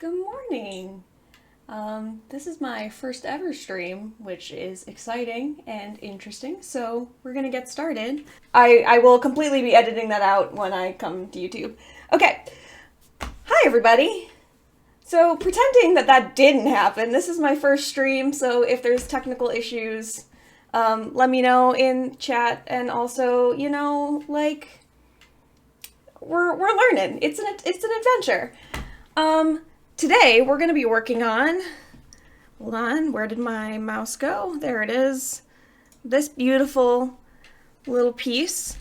Good morning. This is my first ever stream, which is exciting and interesting, so we're gonna get started. I will completely be editing that out when I come to YouTube. Okay. Hi, everybody. So, pretending that that didn't happen, this is my first stream, so if there's technical issues, let me know in chat, and also, we're learning. It's an adventure. Today we're going to be working on, hold on, where did my mouse go? There it is. This beautiful little piece.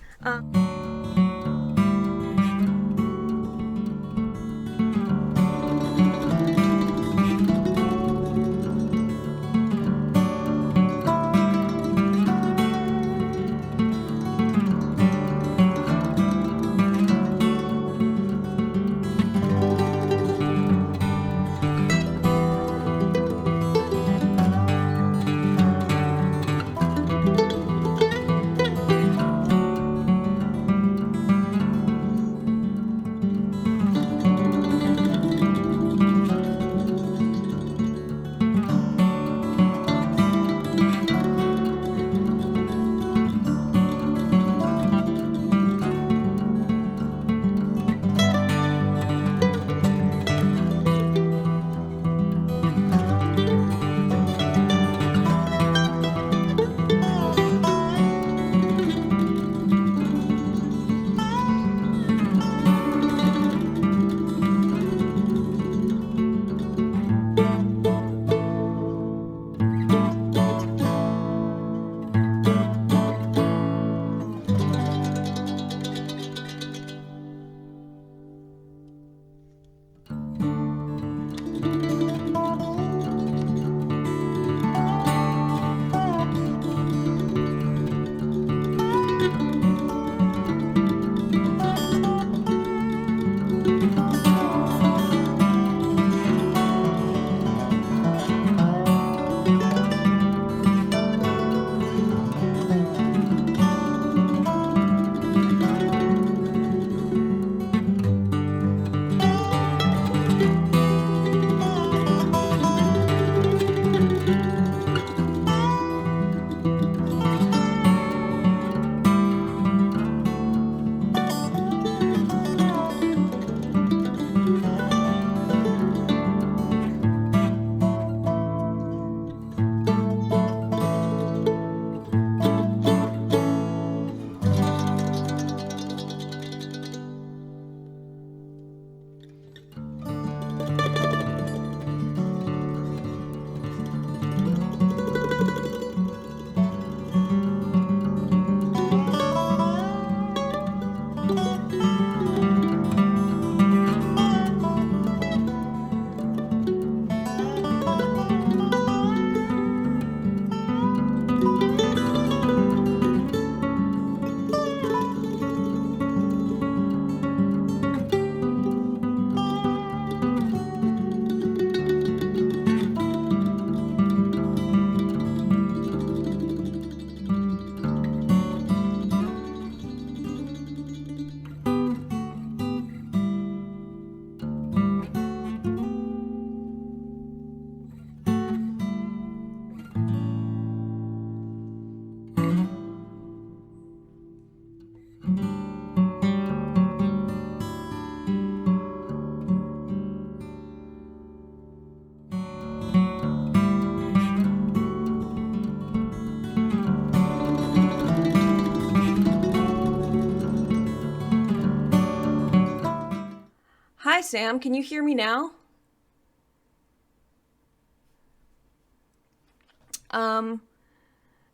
Hi, Sam. Can you hear me now?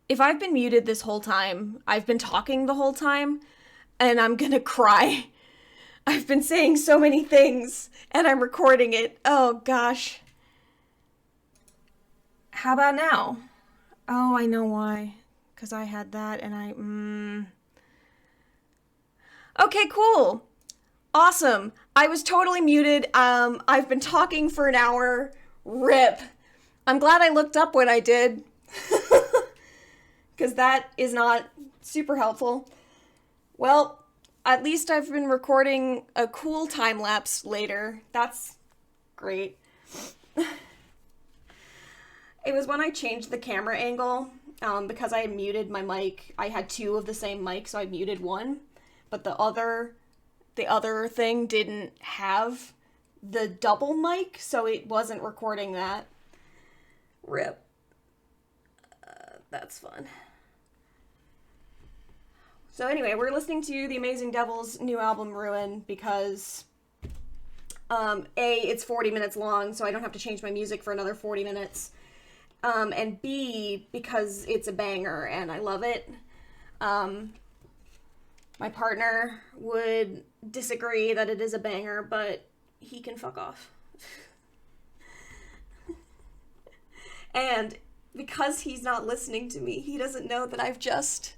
If I've been muted this whole time, I've been talking the whole time, and I'm gonna cry. I've been saying so many things, and I'm recording it. Oh, gosh. How about now? Oh, I know why. Because I had that, and Okay, cool. Awesome. I was totally muted. I've been talking for an hour. RIP. I'm glad I looked up when I did. Because that is not super helpful. Well, at least I've been recording a cool time lapse later. That's Great. It was when I changed the camera angle, because I had muted my mic. I had two of the same mic, so I muted one, but the other thing didn't have the double mic, so it wasn't recording that. Rip. That's fun. So anyway, we're listening to The Amazing Devil's new album, Ruin, because A, it's 40 minutes long, so I don't have to change my music for another 40 minutes. And B, because it's a banger and I love it. My partner would disagree that it is a banger, but he can fuck off. And because he's not listening to me, he doesn't know that I've just...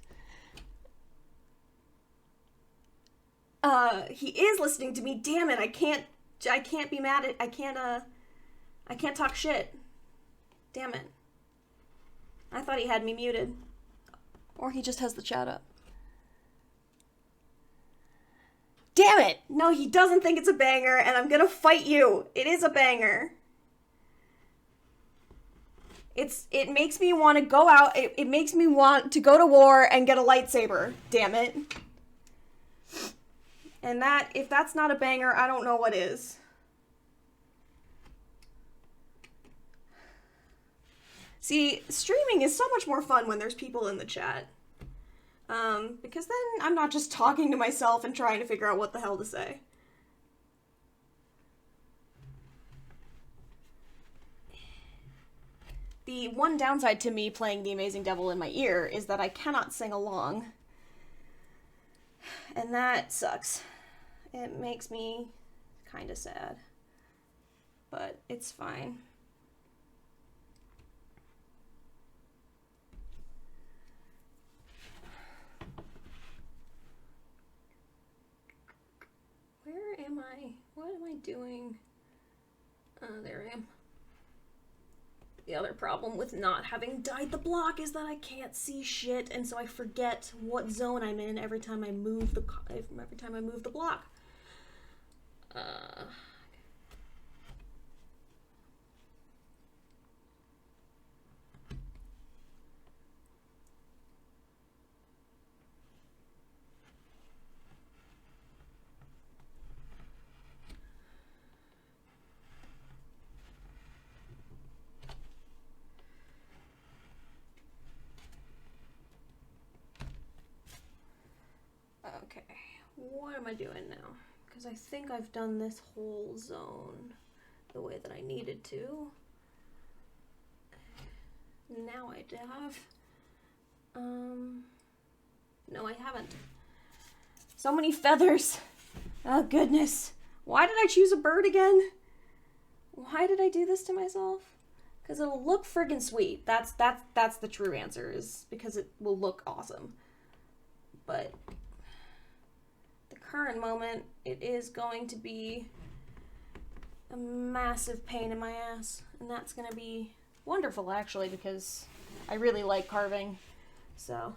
he is listening to me. Damn it, I can't be mad at... I can't talk shit. Damn it. I thought he had me muted. Or he just has the chat up. Damn it! No, he doesn't think it's a banger, and I'm gonna fight you. It is a banger. It makes me want to go out. It makes me want to go to war and get a lightsaber. Damn it. And that, if that's not a banger, I don't know what is. See, streaming is so much more fun when there's people in the chat. Because then I'm not just talking to myself and trying to figure out what the hell to say. The one downside to me playing The Amazing Devil in my ear is that I cannot sing along. And that sucks. It makes me kind of sad. But it's fine. Where am I? What am I doing? There I am. The other problem with not having dyed the block is that I can't see shit, and so I forget what zone I'm in every time I move the block. Okay, what am I doing now? Because I think I've done this whole zone the way that I needed to. Now I have. No, I haven't. So many feathers. Oh, goodness. Why did I choose a bird again? Why did I do this to myself? Because it'll look friggin' sweet. That's the true answer, is because it will look awesome. But the current moment, it is going to be a massive pain in my ass. And that's going to be wonderful, actually, because I really like carving. So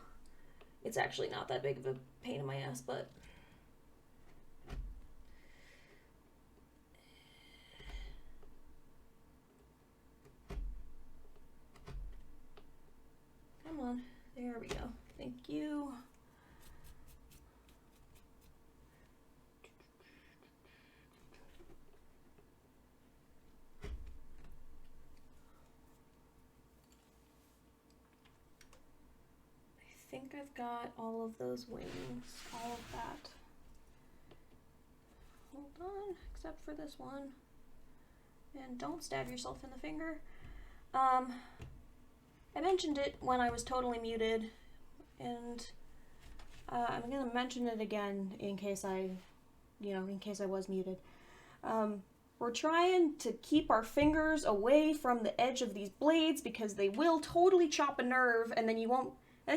it's actually not that big of a pain in my ass, but... Come on. There we go. Thank you. I think I've got all of those wings, all of that. Hold on, except for this one. And don't stab yourself in the finger. I mentioned it when I was totally muted, and I'm gonna mention it again in case I was muted. We're trying to keep our fingers away from the edge of these blades because they will totally chop a nerve, and then you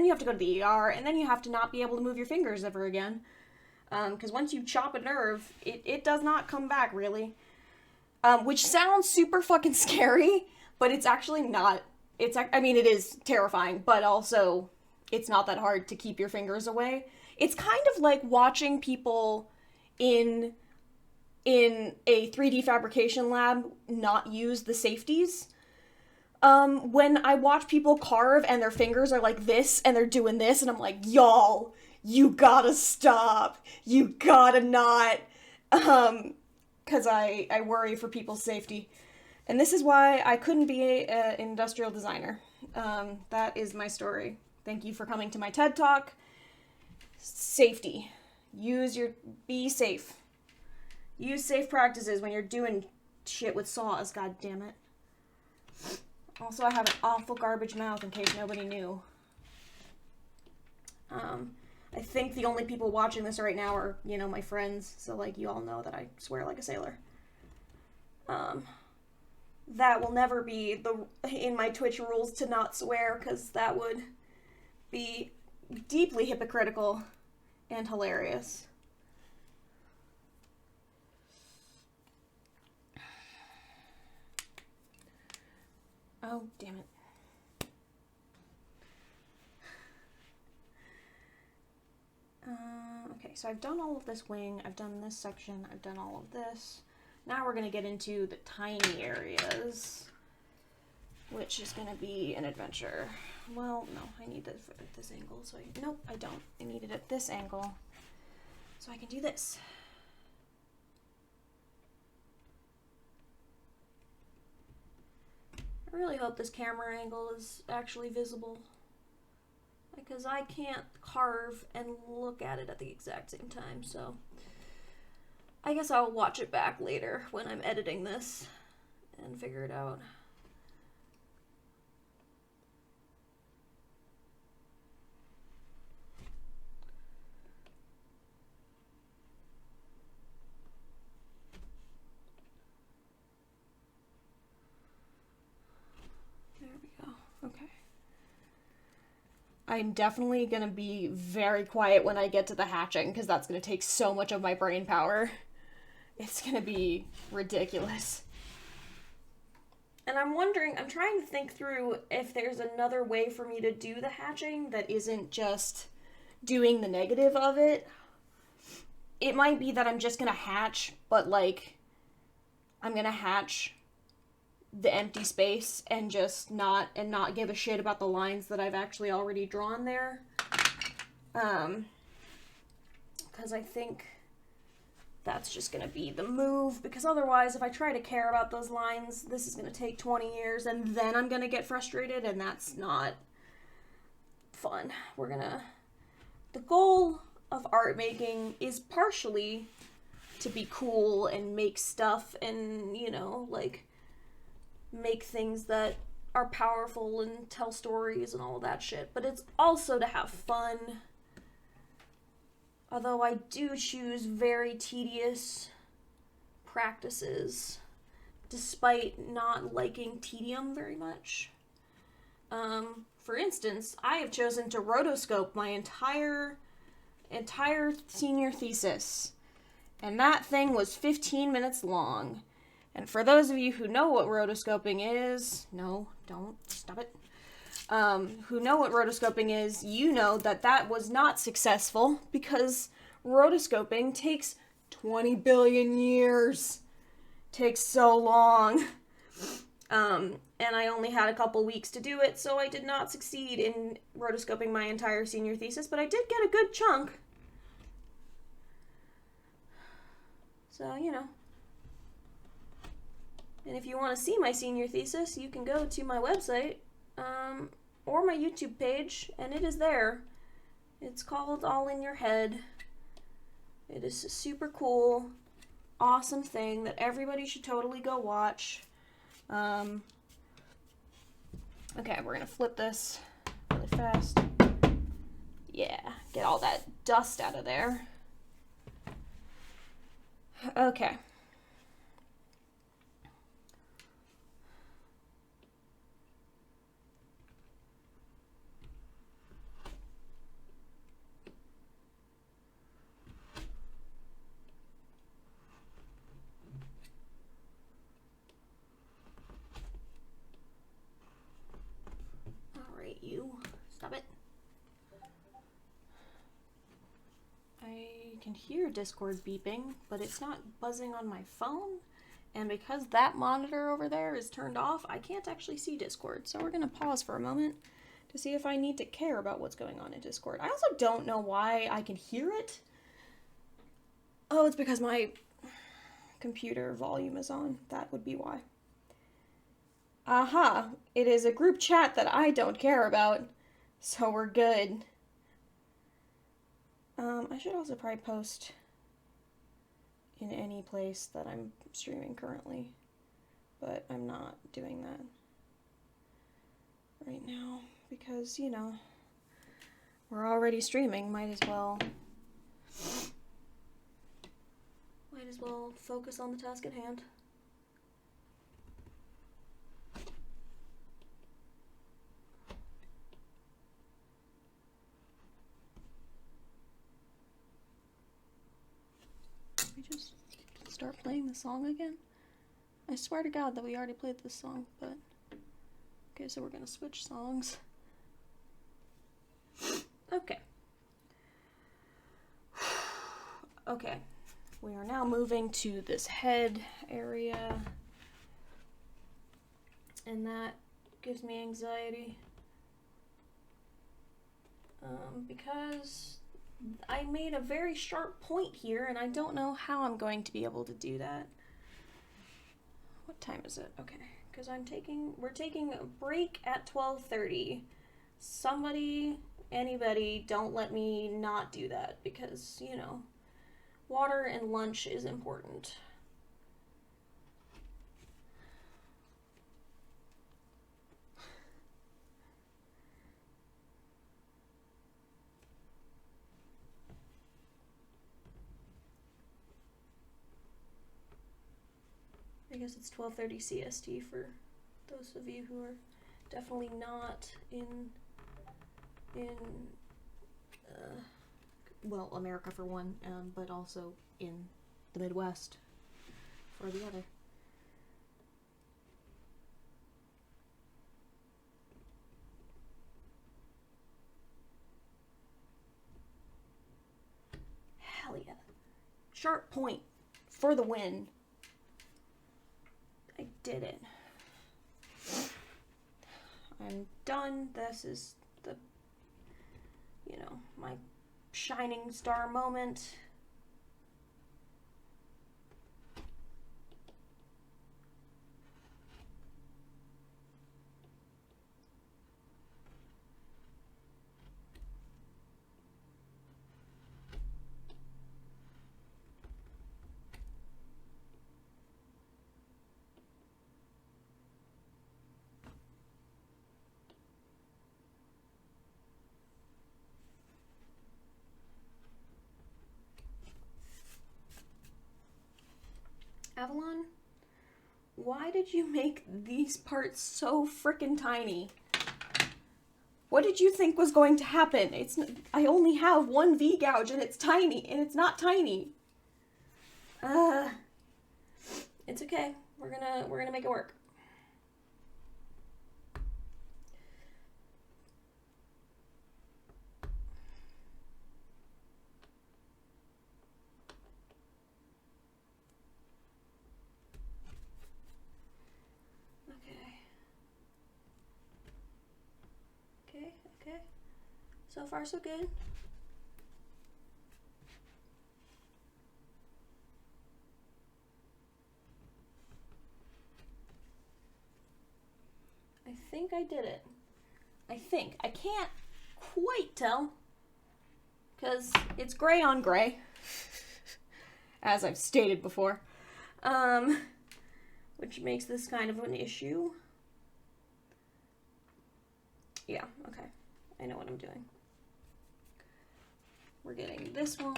have to go to the ER, and then you have to not be able to move your fingers ever again. Because once you chop a nerve, it does not come back, really. Which sounds super fucking scary, but it's actually not. It is terrifying, but also it's not that hard to keep your fingers away. It's kind of like watching people in in a 3D fabrication lab not use the safeties. When I watch people carve and their fingers are like this and they're doing this, and I'm like, y'all, you gotta stop. You gotta not. Because I worry for people's safety. And this is why I couldn't be an industrial designer. That is my story. Thank you for coming to my TED Talk. Safety. Be safe. Use safe practices when you're doing shit with saws, god damn it. Also, I have an awful garbage mouth in case nobody knew. I think the only people watching this right now are, my friends, so, like, you all know that I swear like a sailor. That will never be in my Twitch rules to not swear, because that would be deeply hypocritical and hilarious. Oh, damn it. Okay, so I've done all of this wing, I've done this section, I've done all of this. Now we're going to get into the tiny areas, which is going to be an adventure. Well, no, I need this at this angle, so nope, I don't. I need it at this angle, so I can do this. I really hope this camera angle is actually visible, because I can't carve and look at it at the exact same time, so I guess I'll watch it back later when I'm editing this and figure it out. There we go. Okay. I'm definitely going to be very quiet when I get to the hatching, because that's going to take so much of my brain power. It's going to be ridiculous. And I'm trying to think through if there's another way for me to do the hatching that isn't just doing the negative of it. It might be that I'm just going to hatch, but like, I'm going to hatch the empty space and just not give a shit about the lines that I've actually already drawn there. Because I think that's just going to be the move, because otherwise if I try to care about those lines, this is going to take 20 years and then I'm going to get frustrated, and that's not fun. The goal of art making is partially to be cool and make stuff and, like, make things that are powerful and tell stories and all that shit, but it's also to have fun. Although I do choose very tedious practices, despite not liking tedium very much. For instance, I have chosen to rotoscope my entire senior thesis, and that thing was 15 minutes long. And for those of you who know what rotoscoping is, no, don't, stop it. Who know what rotoscoping is, you know that was not successful, because rotoscoping takes 20 billion years. Takes so long. And I only had a couple weeks to do it, so I did not succeed in rotoscoping my entire senior thesis, but I did get a good chunk. So, And if you want to see my senior thesis, you can go to my website, or my YouTube page, and it is there. It's called All in Your Head. It is a super cool, awesome thing that everybody should totally go watch. Okay, we're gonna flip this really fast. Yeah, get all that dust out of there. Okay. You stop it. I can hear Discord beeping, but it's not buzzing on my phone. And because that monitor over there is turned off, I can't actually see Discord. So we're going to pause for a moment to see if I need to care about what's going on in Discord. I also don't know why I can hear it. Oh, it's because my computer volume is on. That would be why. Aha! It is a group chat that I don't care about. So we're good. I should also probably post in any place that I'm streaming currently, but I'm not doing that right now because, you know, we're already streaming. Might as well focus on the task at hand. We just start playing the song again? I swear to God that we already played this song, but okay, so we're gonna switch songs. Okay. Okay, we are now moving to this head area, and that gives me anxiety because I made a very sharp point here, and I don't know how I'm going to be able to do that. What time is it? Okay, because we're taking a break at 12:30. Somebody, anybody, don't let me not do that because, you know, water and lunch is important. I guess it's 12:30 CST for those of you who are definitely not in well, America for one, but also in the Midwest for the other. Hell yeah. Sharp point for the win. I did it. I'm done. This is the, you know, my shining star moment. Avalon, why did you make these parts so frickin' tiny? What did you think was going to happen? I only have one V gouge and it's tiny, and it's not tiny. It's okay. We're gonna make it work. Okay. So far, so good. I think I did it. I can't quite tell because it's gray on gray, as I've stated before, which makes this kind of an issue. Yeah, okay. I know what I'm doing. We're getting this one.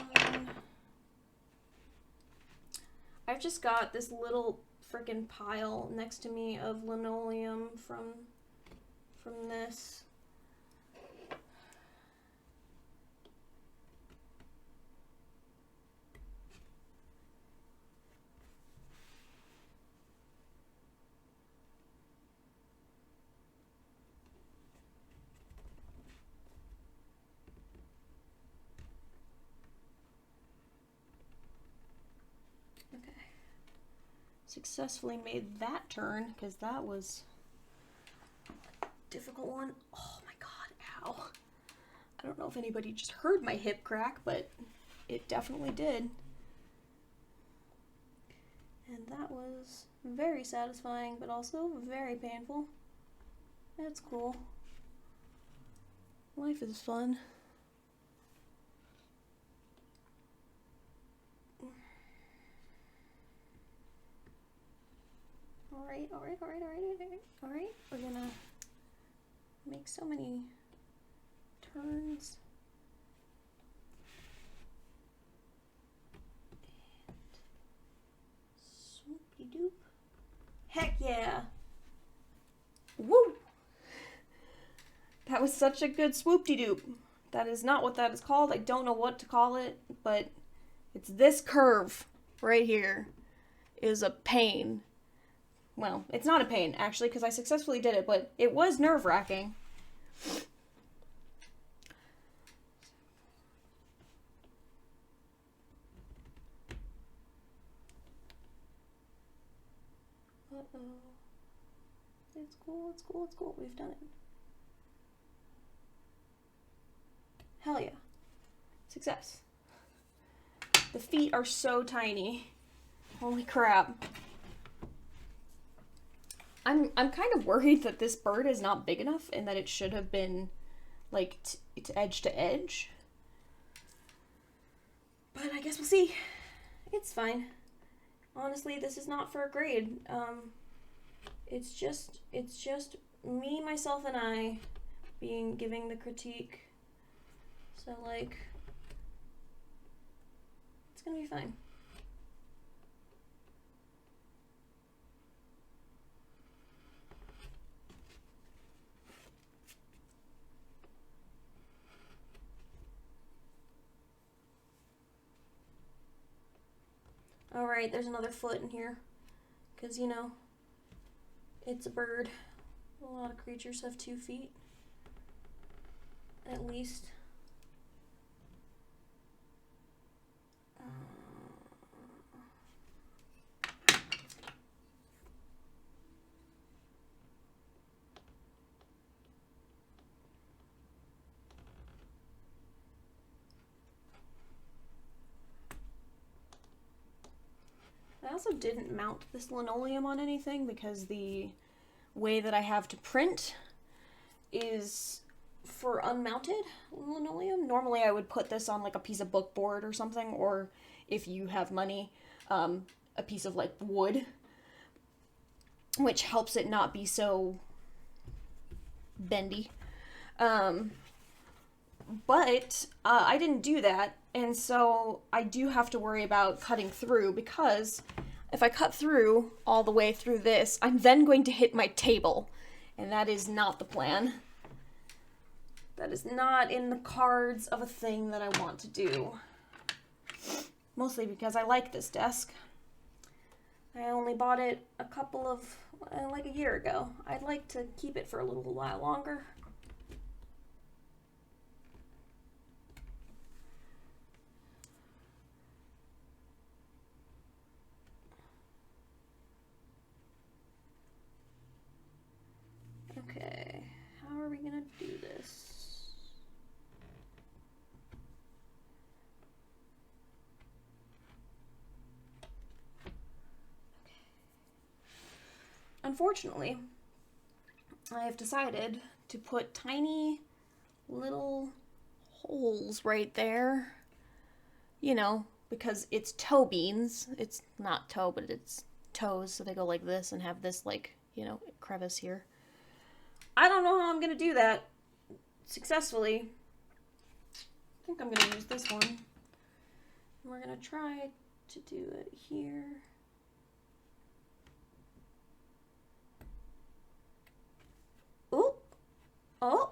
I've just got this little frickin' pile next to me of linoleum from this. successfully made that turn, because that was a difficult one. Oh my god, ow. I don't know if anybody just heard my hip crack, but it definitely did. And that was very satisfying, but also very painful. That's cool. Life is fun. Alright. We're gonna make so many turns. And swoopy doop. Heck yeah! Woo! That was such a good swoop-de-doop. That is not what that is called. I don't know what to call it, but it's this curve right here is a pain. Well, it's not a pain, actually, because I successfully did it, but it was nerve-wracking. Uh-oh. It's cool. We've done it. Hell yeah. Success. The feet are so tiny. Holy crap. I'm kind of worried that this bird is not big enough and that it should have been like it's edge to edge. But I guess we'll see. It's fine. Honestly, this is not for a grade. It's just me, myself, and I giving the critique. So like, it's gonna be fine. Alright, there's another foot in here. Because, you know, it's a bird. A lot of creatures have 2 feet. At least. I also didn't mount this linoleum on anything because the way that I have to print is for unmounted linoleum. Normally I would put this on like a piece of book board or something, or if you have money, a piece of like wood, which helps it not be so bendy. But I didn't do that, and so I do have to worry about cutting through, because if I cut through all the way through this, I'm then going to hit my table, and that is not the plan. That is not in the cards of a thing that I want to do. Mostly because I like this desk. I only bought it like a year ago. I'd like to keep it for a little while longer. Okay, how are we gonna do this? Okay. Unfortunately, I have decided to put tiny little holes right there, you know, because it's toe beans. It's not toe, but it's toes, so they go like this and have this, like, you know, crevice here. I don't know how I'm gonna do that successfully. I think I'm gonna use this one. We're gonna try to do it here. Ooh! Oh!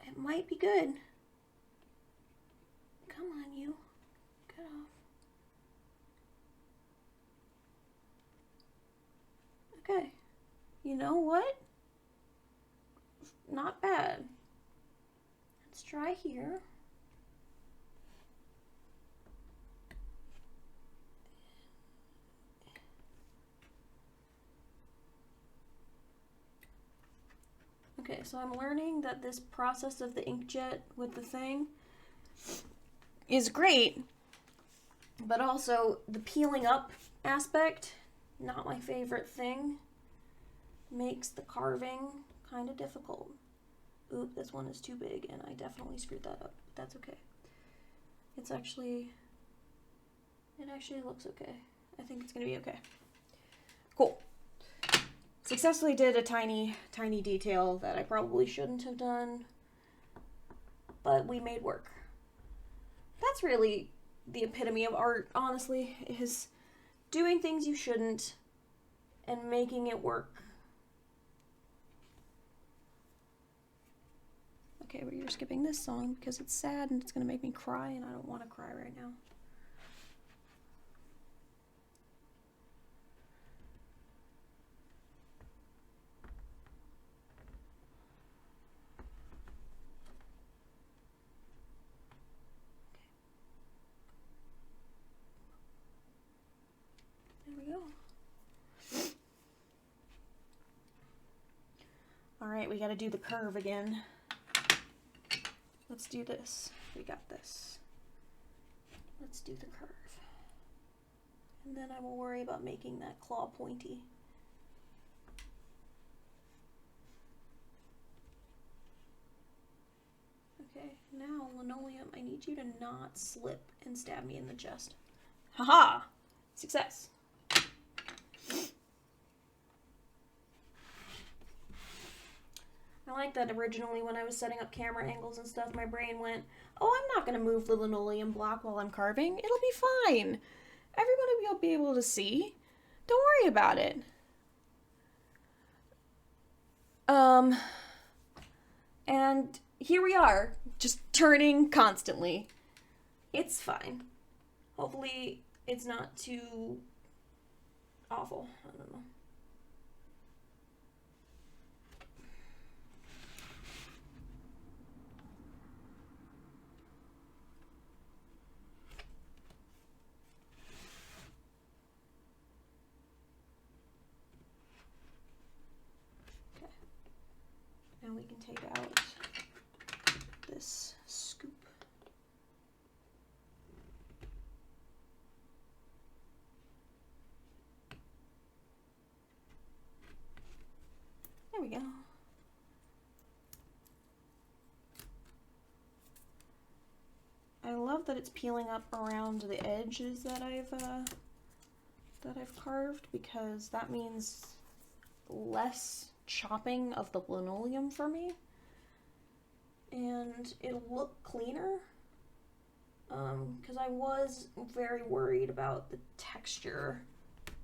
It might be good. Come on, you. Get off. Okay. You know what? Not bad. Let's try here. Okay, so I'm learning that this process of the inkjet with the thing is great, but also the peeling up aspect, not my favorite thing, makes the carving kind of difficult. Oop, this one is too big and I definitely screwed that up, but that's okay. It actually looks okay. I think it's gonna be okay. Cool. Successfully did a tiny detail that I probably shouldn't have done, but we made work. That's really the epitome of art, honestly, is doing things you shouldn't and making it work. Okay, but you're skipping this song because it's sad and it's gonna make me cry, and I don't want to cry right now. There we go. All right, we got to do the curve again. Let's do this. We got this. Let's do the curve. And then I will worry about making that claw pointy. Okay, now linoleum, I need you to not slip and stab me in the chest. Haha! Success. I like that originally when I was setting up camera angles and stuff, my brain went, oh, I'm not going to move the linoleum block while I'm carving. It'll be fine. Everybody will be able to see. Don't worry about it. And here we are, just turning constantly. It's fine. Hopefully it's not too awful. I don't know. Okay. Now we can take out this scoop. There we go. I love that it's peeling up around the edges that I've carved, because that means less chopping of the linoleum for me, and it'll look cleaner. Because I was very worried about the texture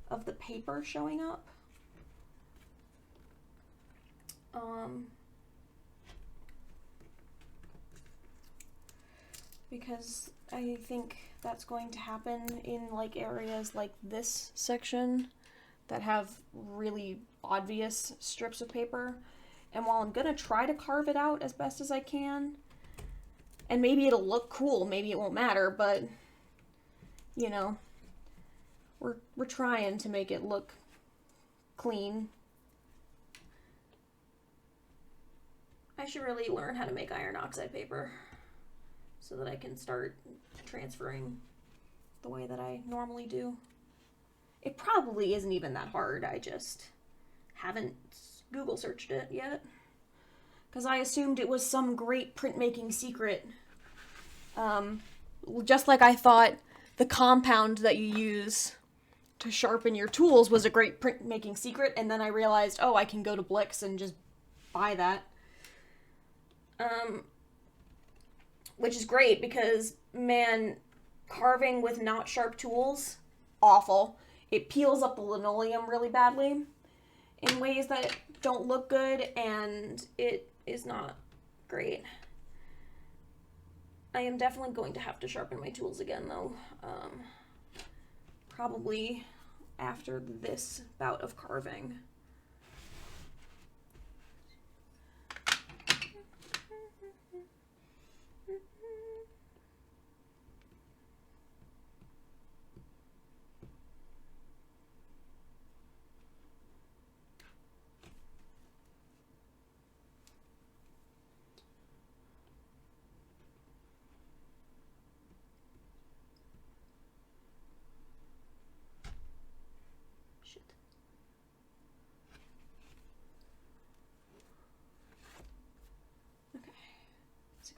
of the paper showing up. Because I think that's going to happen in like areas like this section that have really obvious strips of paper. And while I'm gonna try to carve it out as best as I can, and maybe it'll look cool, maybe it won't matter, but you know, we're trying to make it look clean. I should really learn how to make iron oxide paper so that I can start transferring the way that I normally do. It probably isn't even that hard. I just haven't Google searched it yet, because I assumed it was some great printmaking secret. Just like I thought the compound that you use to sharpen your tools was a great printmaking secret, and then I realized, oh, I can go to Blix and just buy that. Which is great because, man, carving with not sharp tools, awful. It peels up the linoleum really badly in ways that don't look good, and it is not great. I am definitely going to have to sharpen my tools again, though. Probably after this bout of carving.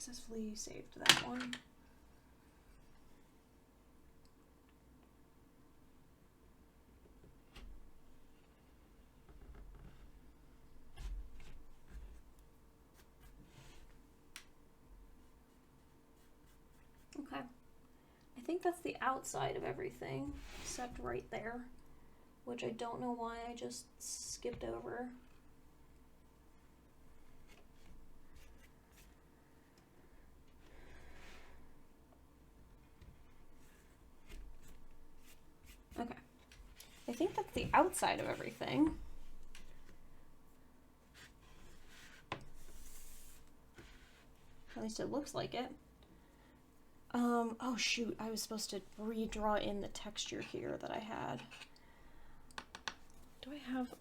successfully saved that one. Okay. I think that's the outside of everything, except right there, which I don't know why I just skipped over. Okay. I think that's the outside of everything. At least it looks like it. Oh shoot, I was supposed to redraw in the texture here that I had. Do I have...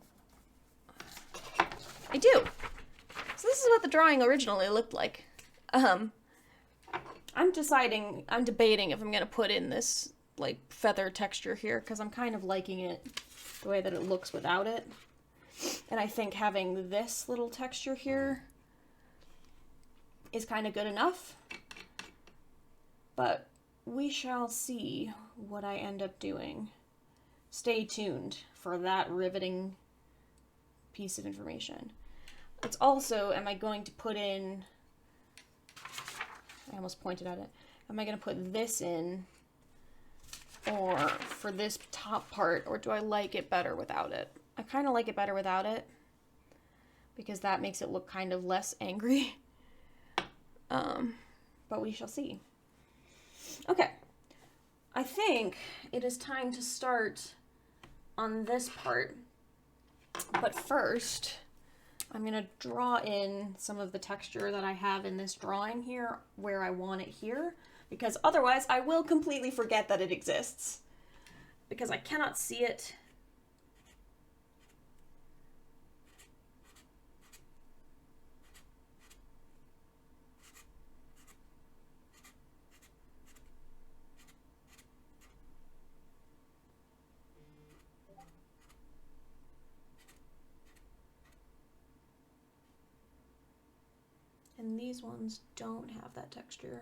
I do! So this is what the drawing originally looked like. I'm debating if I'm gonna put in this, like, feather texture here, because I'm kind of liking it the way that it looks without it. And I think having this little texture here is kind of good enough. But we shall see what I end up doing. Stay tuned for that riveting piece of information. It's also, am I going to put in, I almost pointed at it, am I going to put this in or for this top part, or do I like it better without it? I kind of like it better without it because that makes it look kind of less angry. But we shall see. Okay, I think it is time to start on this part, but first I'm going to draw in some of the texture that I have in this drawing here where I want it here, because otherwise I will completely forget that it exists, because I cannot see it. And these ones don't have that texture.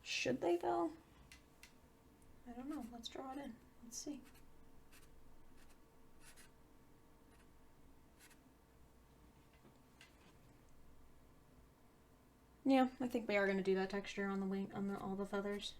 Should they though? I don't know. Let's draw it in. Let's see. Yeah, I think we are going to do that texture on the wing, on all the feathers.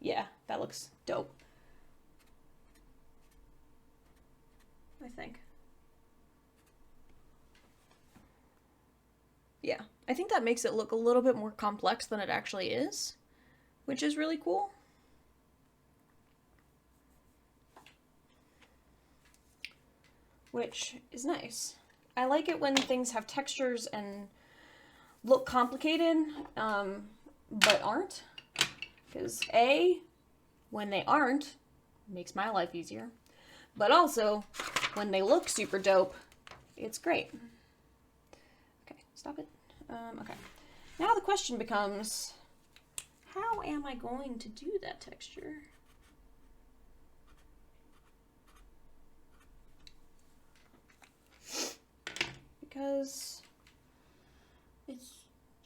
Yeah, that looks dope. I think. Yeah, I think that makes it look a little bit more complex than it actually is, which is really cool. Which is nice. I like it when things have textures and look complicated, but aren't. Because A, when they aren't, makes my life easier. But also, when they look super dope, it's great. Okay, stop it. Okay. Now the question becomes, how am I going to do that texture? Because it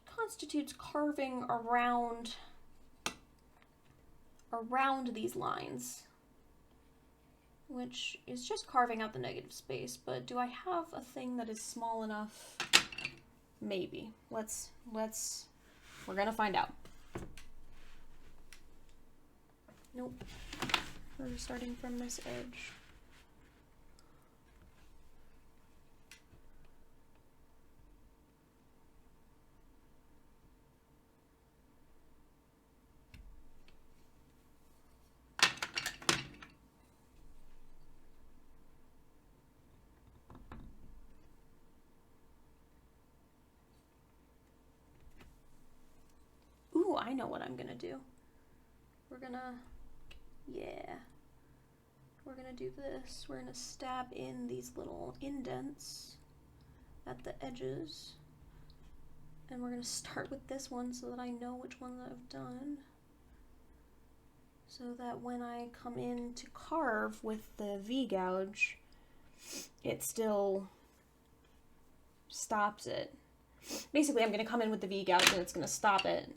constitutes carving around these lines, which is just carving out the negative space. But do I have a thing that is small enough? Maybe. We're gonna find out. Nope. We're starting from this edge. I know what I'm gonna do. We're gonna do this. We're gonna stab in these little indents at the edges. And we're gonna start with this one so that I know which one that I've done. So that when I come in to carve with the V-gouge, it still stops it. Basically, I'm gonna come in with the V-gouge and it's gonna stop it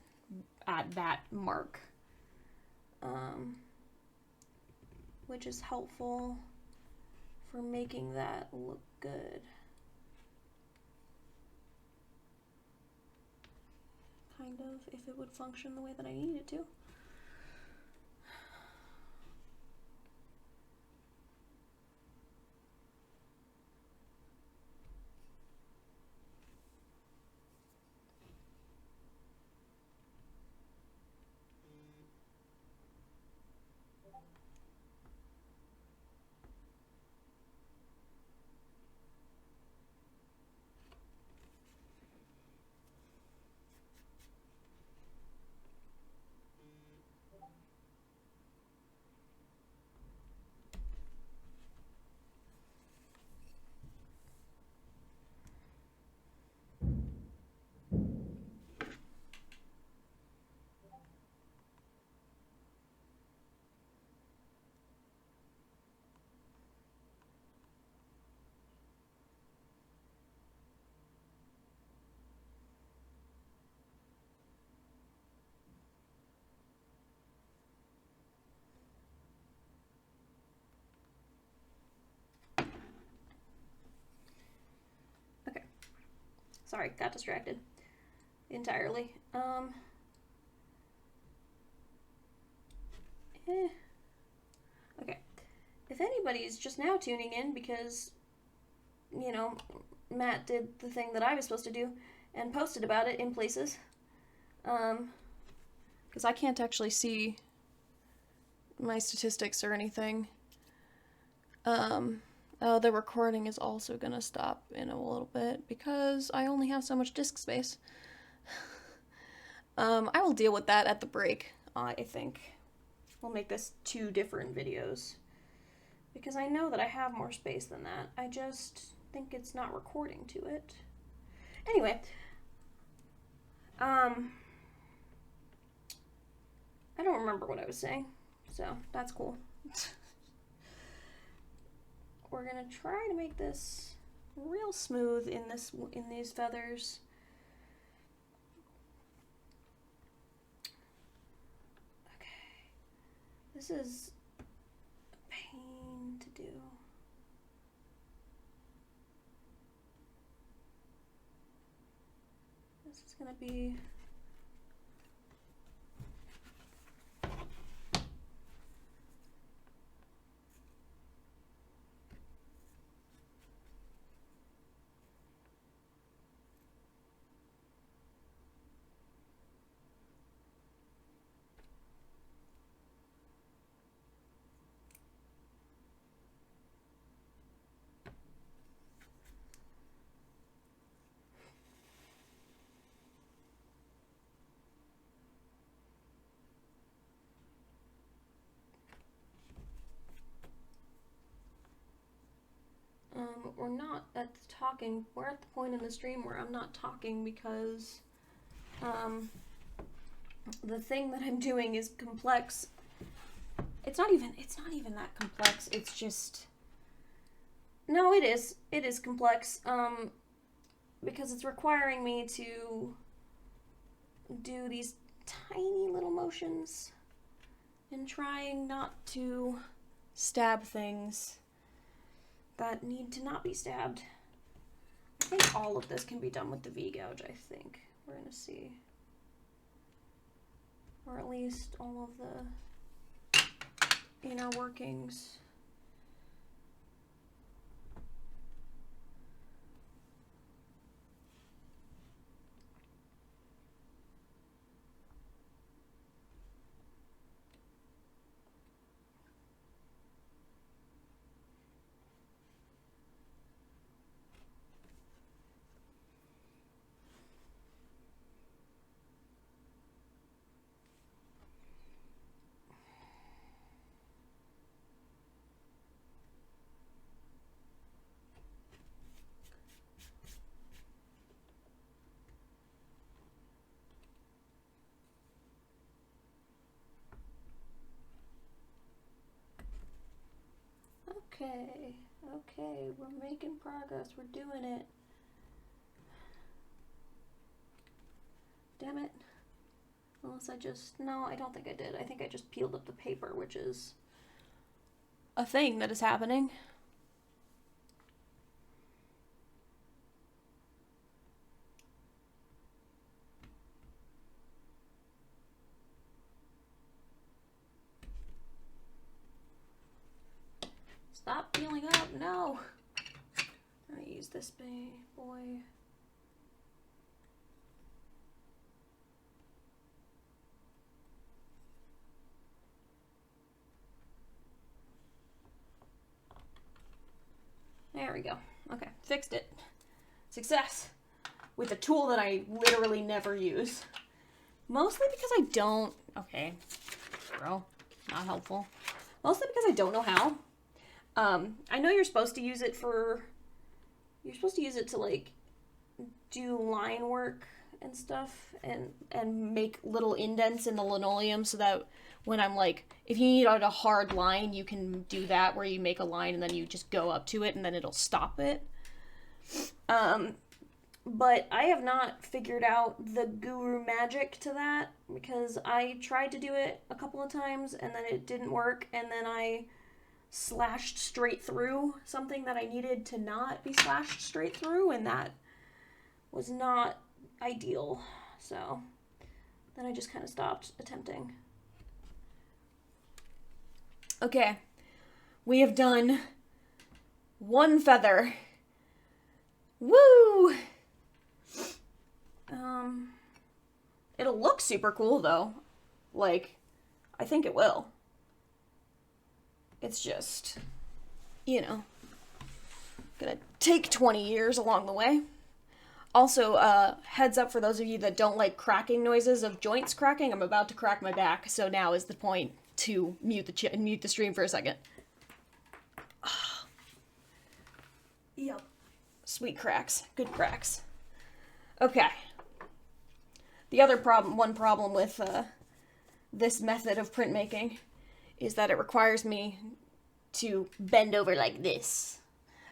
at that mark. Which is helpful for making that look good. Kind of, if it would function the way that I need it to. Sorry, got distracted entirely. Okay. If anybody's just now tuning in because, you know, Matt did the thing that I was supposed to do and posted about it in places, because I can't actually see my statistics or anything. Oh, the recording is also going to stop in a little bit because I only have so much disk space. I will deal with that at the break, I think. We'll make this 2 different videos because I know that I have more space than that. I just think it's not recording to it. Anyway, I don't remember what I was saying, so that's cool. We're gonna try to make this real smooth in these feathers. Okay, this is a pain to do. This is gonna be we're not at the talking. We're at the point in the stream where I'm not talking because the thing that I'm doing is complex. It's not even that complex. It's just, no, it is complex, because it's requiring me to do these tiny little motions and trying not to stab things that need to not be stabbed. I think all of this can be done with the V-gouge, I think. We're gonna see. Or at least all of the inner workings. Okay, okay, we're making progress. We're doing it. Damn it. Unless I just... No, I don't think I did. I think I just peeled up the paper, which is a thing that is happening. Stop peeling up. No. I'm gonna use this boy. There we go. Okay, fixed it. Success. With a tool that I literally never use. Mostly because I don't... Okay. Bro. Not helpful. Mostly because I don't know how. I know you're supposed to use it for... You're supposed to use it to, like, do line work and stuff. And make little indents in the linoleum so that when I'm, like... If you need a hard line, you can do that where you make a line and then you just go up to it and then it'll stop it. But I have not figured out the guru magic to that because I tried to do it a couple of times and then it didn't work and then I slashed straight through something that I needed to not be slashed straight through and that was not ideal. So then I just kind of stopped attempting. Okay, we have done one feather. Woo! It'll look super cool though. Like, I think it will. It's just, you know, gonna take 20 years along the way. Also, heads up for those of you that don't like cracking noises of joints cracking, I'm about to crack my back, so now is the point to mute the stream for a second. Yep. Sweet cracks. Good cracks. Okay. The other one problem with this method of printmaking is that it requires me to bend over like this.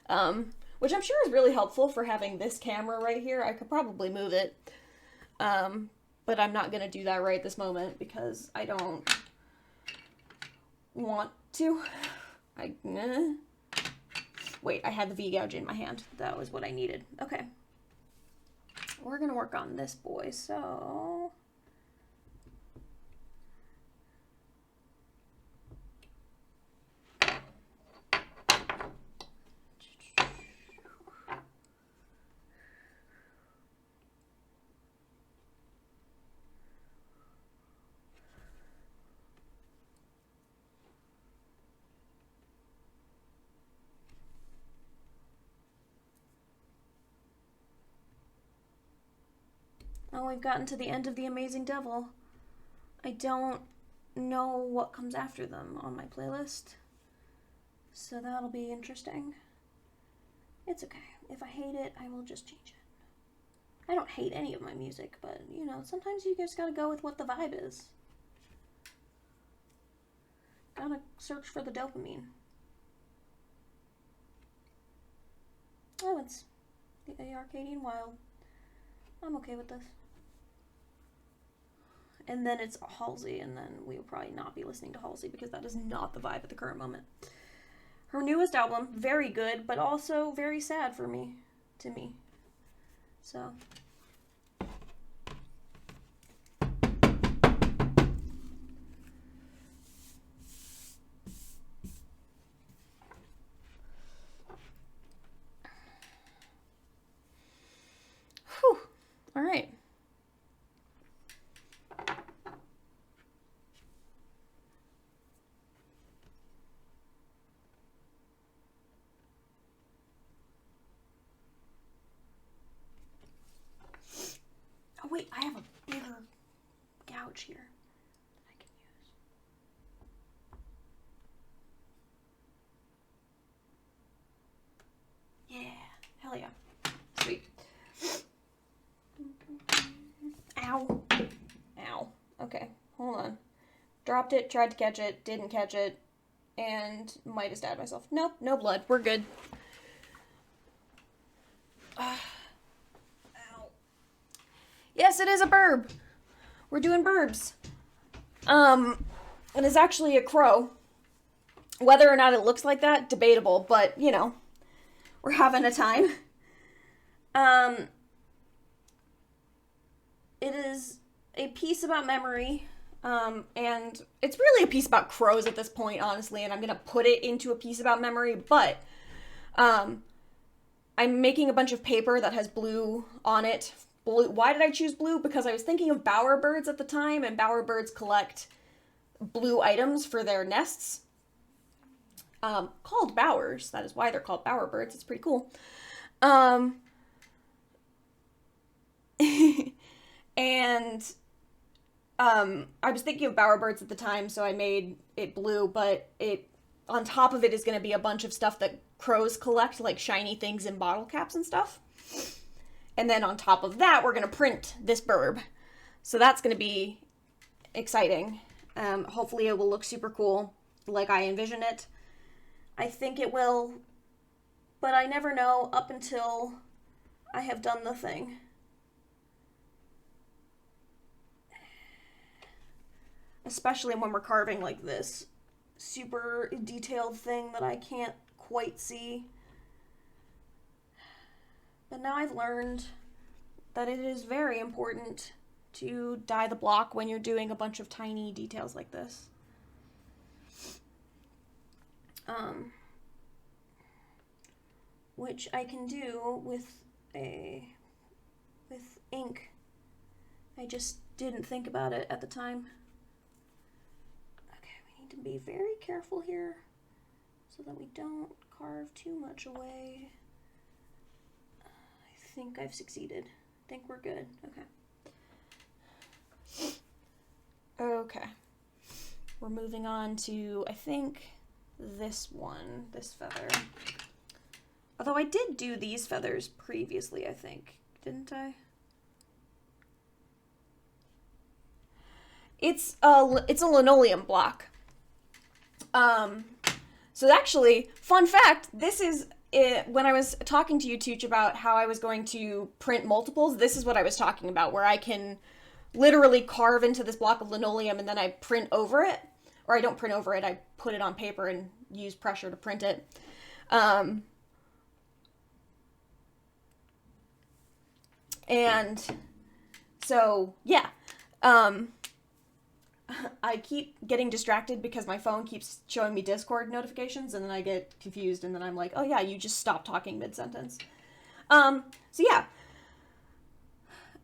Which I'm sure is really helpful for having this camera right here. I could probably move it. But I'm not going to do that right this moment because I don't want to. Wait, I had the V-gouge in my hand. That was what I needed. Okay. We're going to work on this boy, so... Oh, we've gotten to the end of The Amazing Devil. I don't know what comes after them on my playlist, so that'll be interesting. It's okay. If I hate it, I will just change it. I don't hate any of my music, but, you know, sometimes you just gotta go with what the vibe is. Gotta search for the dopamine. Oh, it's the Arcadian Wild. I'm okay with this. And then it's Halsey, and then we will probably not be listening to Halsey because that is not the vibe at the current moment. Her newest album, very good, but also very sad to me. So. Whew. All right. Oh wait, I have a bigger gouge here that I can use. Yeah, hell yeah. Sweet. Ow. Ow. Okay, hold on. Dropped it, tried to catch it, didn't catch it, and might have stabbed myself. Nope, no blood. We're good. Ow. Yes, it is a burb. We're doing burbs. It is actually a crow. Whether or not it looks like that, debatable, but, you know, we're having a time. It is a piece about memory, and it's really a piece about crows at this point, honestly, and I'm gonna put it into a piece about memory, but, I'm making a bunch of paper that has blue on it. Blue. Why did I choose blue? Because I was thinking of bowerbirds at the time, and bowerbirds collect blue items for their nests. Called bowers. That is why they're called bowerbirds. It's pretty cool. And I was thinking of bowerbirds at the time, so I made it blue, but on top of it is going to be a bunch of stuff that crows collect, like shiny things in bottle caps and stuff. And then on top of that, we're going to print this burb. So that's going to be exciting. Hopefully it will look super cool, like I envision it. I think it will, but I never know up until I have done the thing. Especially when we're carving like this super detailed thing that I can't quite see. But now I've learned that it is very important to dye the block when you're doing a bunch of tiny details like this. Which I can do with ink. I just didn't think about it at the time. Okay, we need to be very careful here so that we don't carve too much away. I think I've succeeded. I think we're good. Okay. Okay. We're moving on to, I think, this one, this feather. Although I did do these feathers previously, I think. Didn't I? It's a linoleum block. So actually, fun fact, this is it. When I was talking to you, Tooch, about how I was going to print multiples, this is what I was talking about, where I can literally carve into this block of linoleum and then I print over it. Or I don't print over it, I put it on paper and use pressure to print it. And so, yeah, I keep getting distracted because my phone keeps showing me Discord notifications, and then I get confused, and then I'm like, oh yeah, you just stopped talking mid-sentence. So yeah,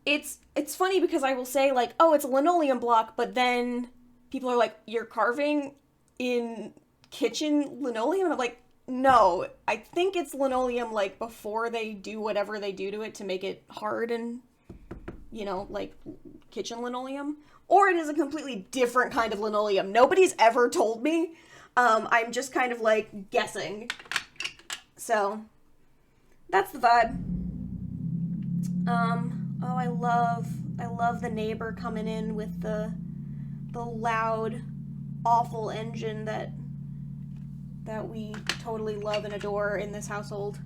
it's funny because I will say, like, oh, it's a linoleum block, but then people are like, you're carving in kitchen linoleum? And I'm like, no, I think it's linoleum, like, before they do whatever they do to it to make it hard and, you know, like, kitchen linoleum. Or it is a completely different kind of linoleum. Nobody's ever told me. I'm just kind of, like, guessing. So, that's the vibe. Oh, I love the neighbor coming in with the loud, awful engine that we totally love and adore in this household,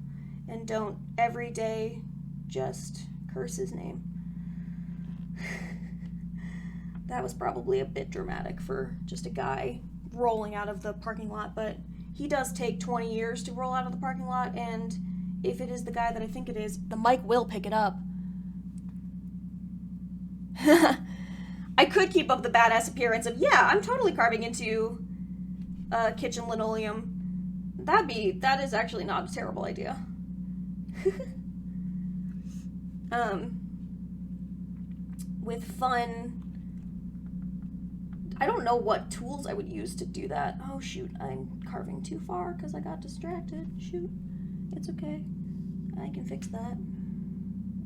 and don't every day just curse his name. That was probably a bit dramatic for just a guy rolling out of the parking lot, but he does take 20 years to roll out of the parking lot, and if it is the guy that I think it is, the mic will pick it up. I could keep up the badass appearance of, yeah, I'm totally carving into kitchen linoleum. That is actually not a terrible idea. With fun, I don't know what tools I would use to do that. Oh shoot, I'm carving too far because I got distracted. Shoot, it's okay. I can fix that.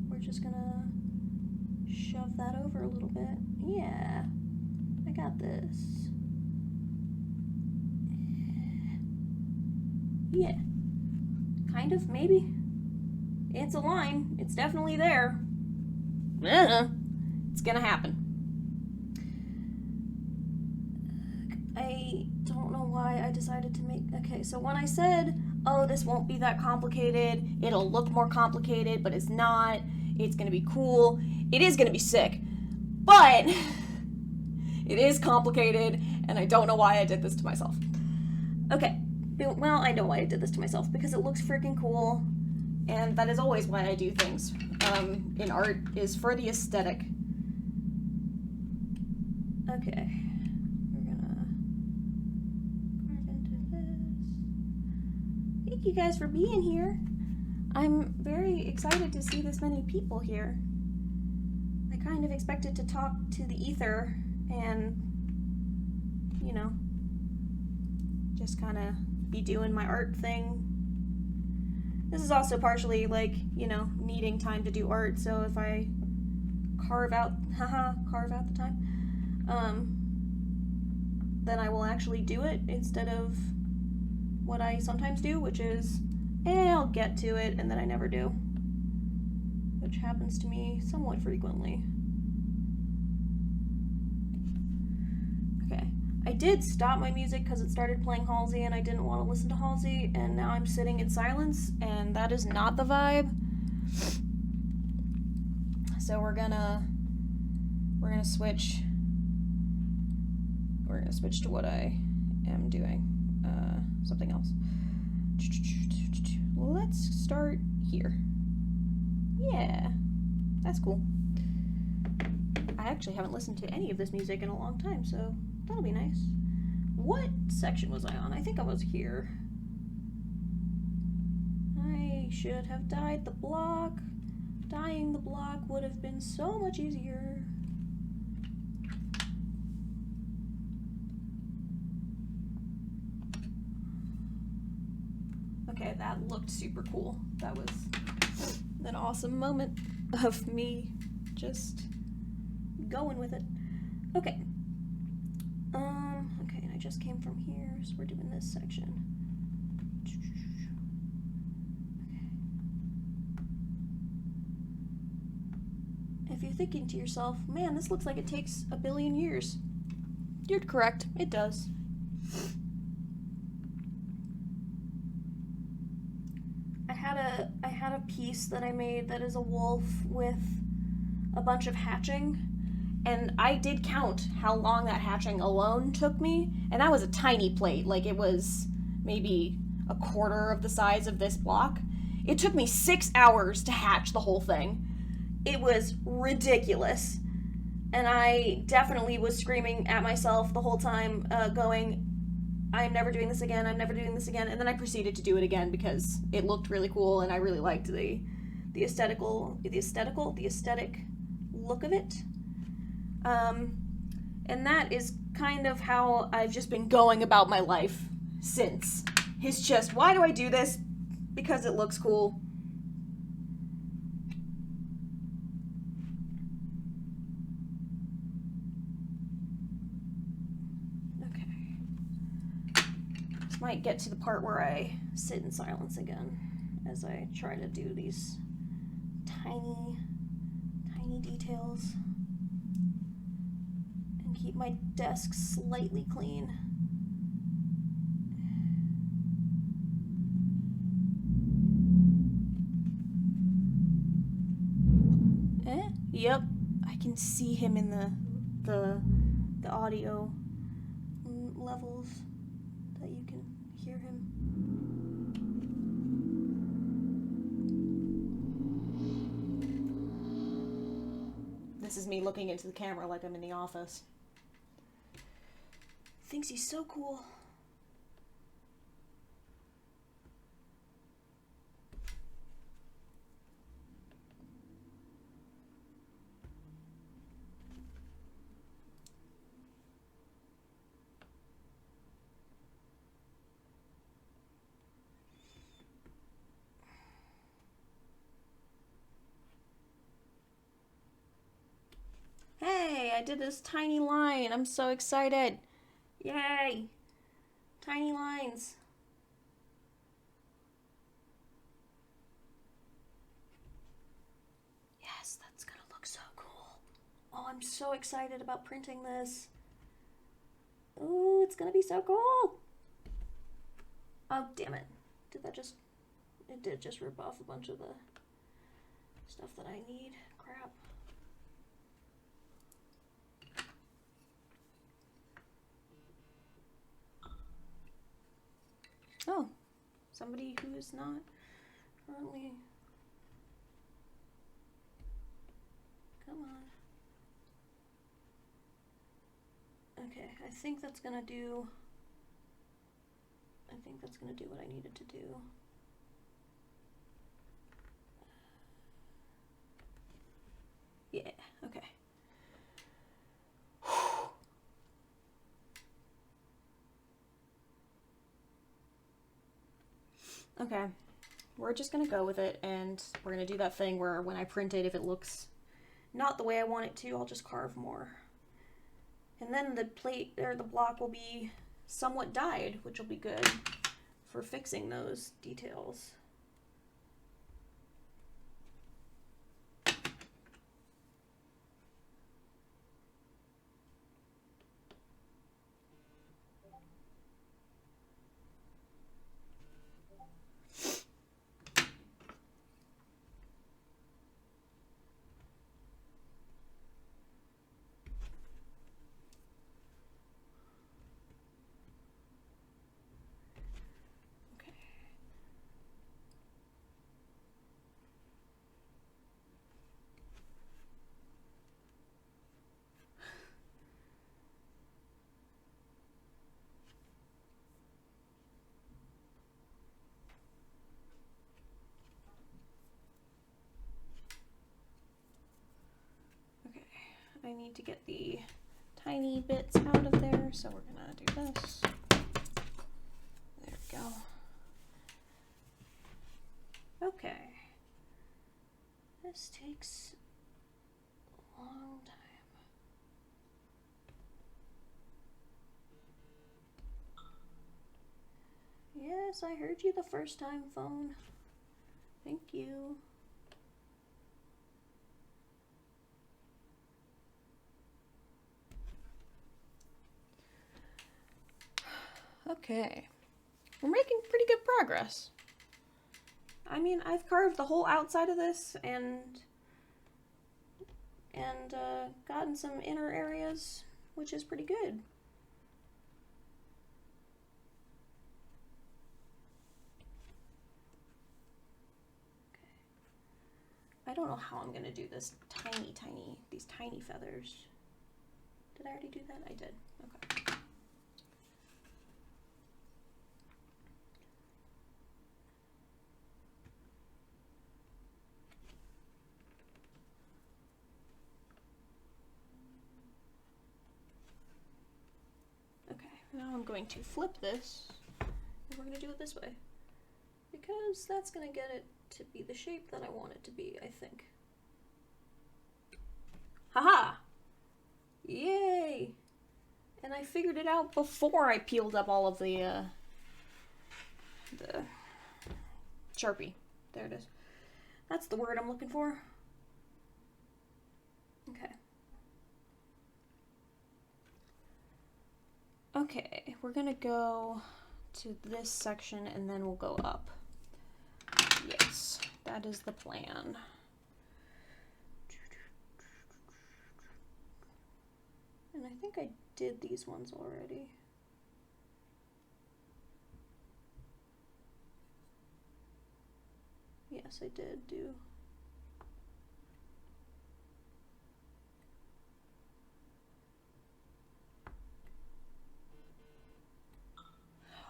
We're just gonna shove that over a little bit. Yeah, I got this. Yeah, kind of, maybe. It's a line. It's definitely there. It's gonna happen. I don't know why I decided to make... Okay, so when I said, oh, this won't be that complicated, it'll look more complicated, but it's not, it's gonna be cool, it is gonna be sick. But it is complicated, and I don't know why I did this to myself. Okay, well, I know why I did this to myself, because it looks freaking cool, and that is always why I do things in art, is for the aesthetic. Okay, we're gonna carve into this. Thank you guys for being here. I'm very excited to see this many people here. I kind of expected to talk to the ether and, you know, just kind of be doing my art thing. This is also partially like, you know, needing time to do art, so if I carve out the time, then I will actually do it instead of what I sometimes do, which is, I'll get to it, and then I never do. Which happens to me somewhat frequently. Okay, I did stop my music because it started playing Halsey and I didn't want to listen to Halsey, and now I'm sitting in silence, and that is not the vibe. So we're gonna switch. We're gonna switch to what I am doing. Something else. Let's start here. Yeah, that's cool. I actually haven't listened to any of this music in a long time, so that'll be nice. What section was I on? I think I was here. I should have dyed the block. Dyeing the block would have been so much easier. Okay, that looked super cool. That was an awesome moment of me just going with it. Okay. Okay, and I just came from here, so we're doing this section. Okay. If you're thinking to yourself, man, this looks like it takes a billion years, you're correct, it does. I had a piece that I made that is a wolf with a bunch of hatching, and I did count how long that hatching alone took me, and that was a tiny plate, like it was maybe a quarter of the size of this block. It took me 6 hours to hatch the whole thing. It was ridiculous, and I definitely was screaming at myself the whole time, going, I'm never doing this again, I'm never doing this again, and then I proceeded to do it again because it looked really cool and I really liked the aesthetic look of it. And that is kind of how I've just been going about my life since. It's just, why do I do this? Because it looks cool. Might get to the part where I sit in silence again as I try to do these tiny details and keep my desk slightly clean. Yep, I can see him in the audio levels that you can hear him. This is me looking into the camera like I'm in the office. Thinks he's so cool. Hey, I did this tiny line. I'm so excited. Yay! Tiny lines. Yes, that's gonna look so cool. Oh, I'm so excited about printing this. Ooh, it's gonna be so cool. Oh, damn it. It did just rip off a bunch of the stuff that I need. Crap. Oh, somebody who is not currently... Come on. Okay, I think that's gonna do what I needed to do. Yeah, okay. Okay, we're just gonna go with it, and we're gonna do that thing where when I print it, if it looks not the way I want it to, I'll just carve more. And then the plate or the block will be somewhat dyed, which will be good for fixing those details. I need to get the tiny bits out of there, so we're gonna do this. There we go. Okay. This takes a long time. Yes, I heard you the first time, phone. Thank you. Okay, we're making pretty good progress. I mean, I've carved the whole outside of this and gotten some inner areas, which is pretty good. Okay. I don't know how I'm gonna do this these tiny feathers. Did I already do that? I did. Okay. Now I'm going to flip this, and we're going to do it this way, because that's going to get it to be the shape that I want it to be, I think. Haha! Yay! And I figured it out before I peeled up all of the Sharpie. There it is. That's the word I'm looking for. Okay. Okay, we're gonna go to this section and then we'll go up. Yes, that is the plan. And I think I did these ones already. Yes, I did do.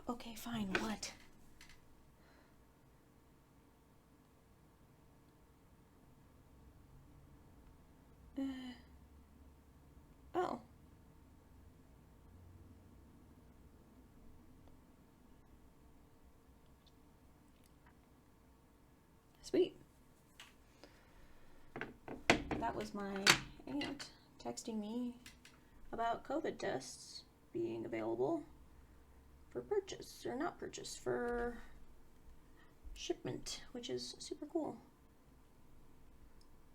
Okay, fine, what? Oh. Sweet. That was my aunt texting me about COVID tests being available for purchase, or not purchase, for shipment, which is super cool.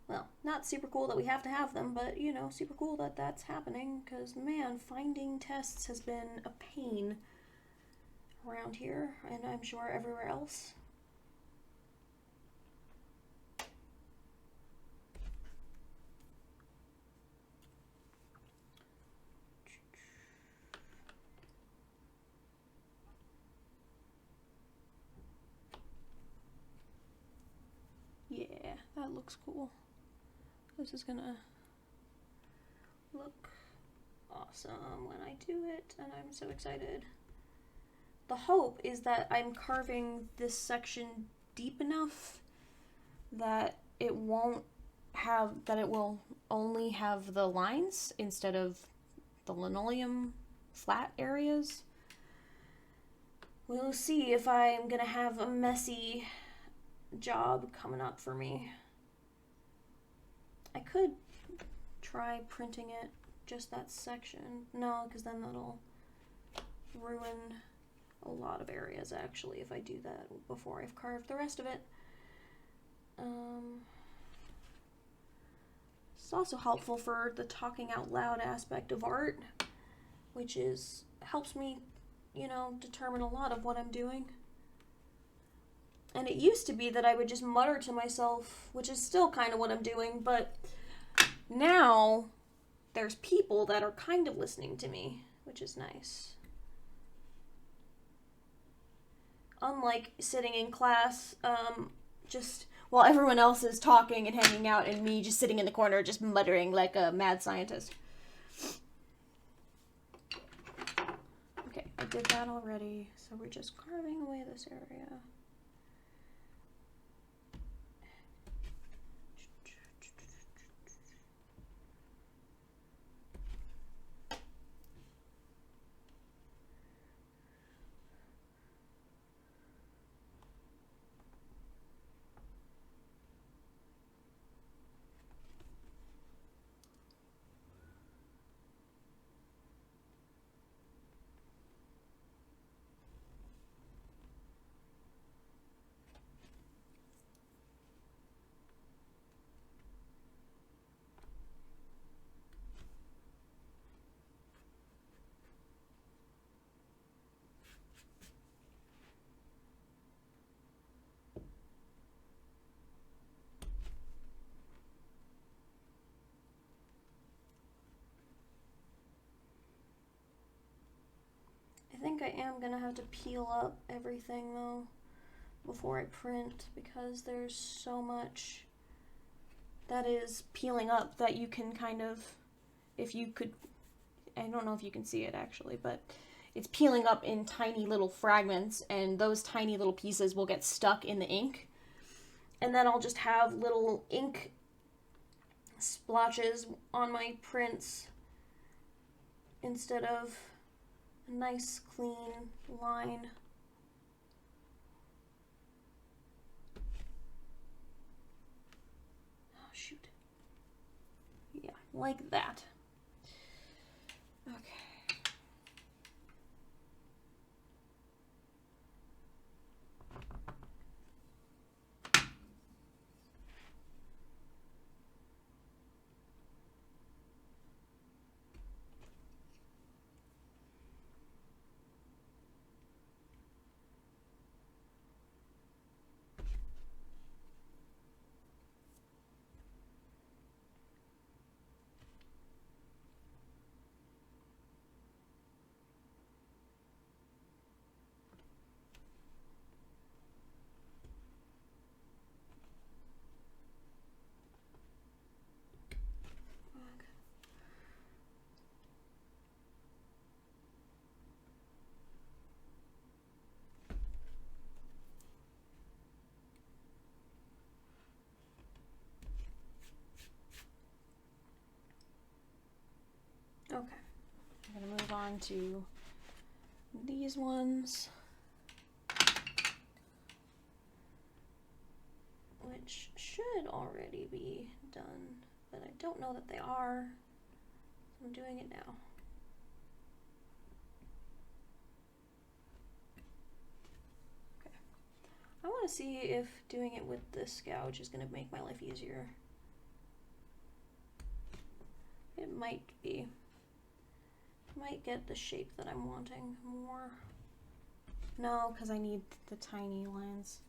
Well, not super cool that we have to have them, but, you know, super cool that that's happening, because, man, finding tests has been a pain. around here, and I'm sure everywhere else. Yeah, that looks cool. This is gonna look awesome when I do it, and I'm so excited. The hope is that I'm carving this section deep enough that it won't have, that it will only have the lines instead of the linoleum flat areas. We'll see if I'm gonna have a messy job coming up for me. I could try printing it, just that section. No, because then that'll ruin a lot of areas actually if I do that before I've carved the rest of it. It's also helpful for the talking out loud aspect of art, which helps me, you know, determine a lot of what I'm doing. And it used to be that I would just mutter to myself, which is still kind of what I'm doing, but now there's people that are kind of listening to me, which is nice. Unlike sitting in class, just while everyone else is talking and hanging out, and me just sitting in the corner just muttering like a mad scientist. Okay, I did that already, so we're just carving away this area. I think I am gonna have to peel up everything though before I print, because there's so much that is peeling up that you can kind of, if you could, I don't know if you can see it actually, but it's peeling up in tiny little fragments, and those tiny little pieces will get stuck in the ink, and then I'll just have little ink splotches on my prints instead of a nice clean line. Oh shoot. Yeah, like that. Okay. Okay, I'm gonna move on to these ones, which should already be done, but I don't know that they are, so I'm doing it now. Okay, I want to see if doing it with this gouge is going to make my life easier. It might be. Might get the shape that I'm wanting more. No, because I need the tiny lines.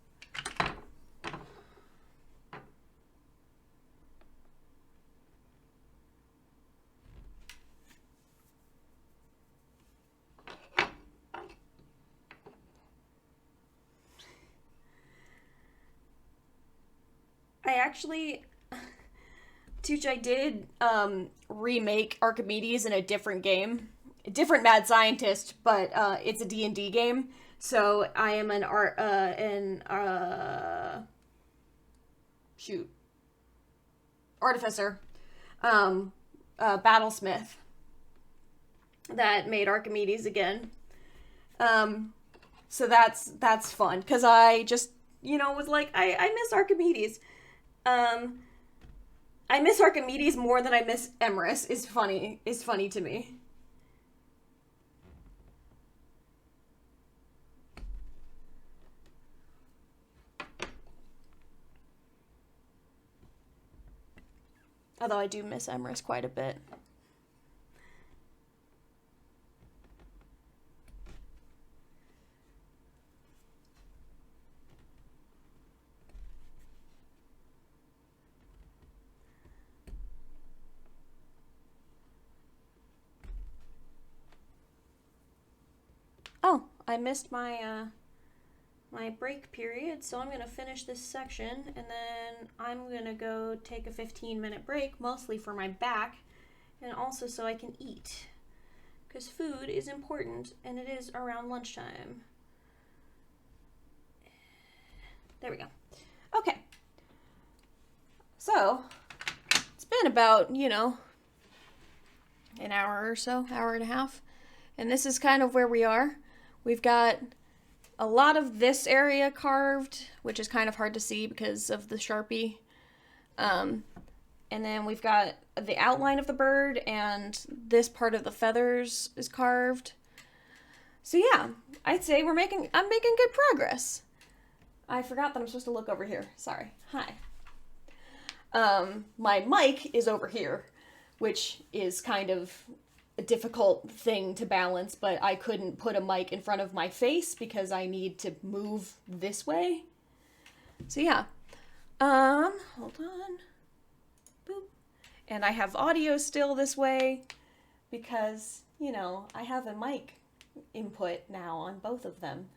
I actually, Tooch, I did remake Archimedes in a different game, a different mad scientist, but it's a D&D game. So I am shoot, artificer, battlesmith that made Archimedes again. So that's fun because I just was like I miss Archimedes. I miss Archimedes more than I miss Emrys. Is funny to me. Although I do miss Emrys quite a bit. Oh, I missed my break period, so I'm gonna finish this section and then I'm gonna go take a 15-minute break, mostly for my back, and also so I can eat. Because food is important and it is around lunchtime. There we go. Okay. So, it's been about, an hour or so, hour and a half. And this is kind of where we are. We've got a lot of this area carved, which is kind of hard to see because of the Sharpie. And then we've got the outline of the bird, and this part of the feathers is carved. So yeah, I'd say I'm making good progress. I forgot that I'm supposed to look over here. Sorry. Hi. My mic is over here, which is kind of a difficult thing to balance, but I couldn't put a mic in front of my face because I need to move this way. So yeah. Hold on. Boop. And I have audio still this way because, I have a mic input now on both of them.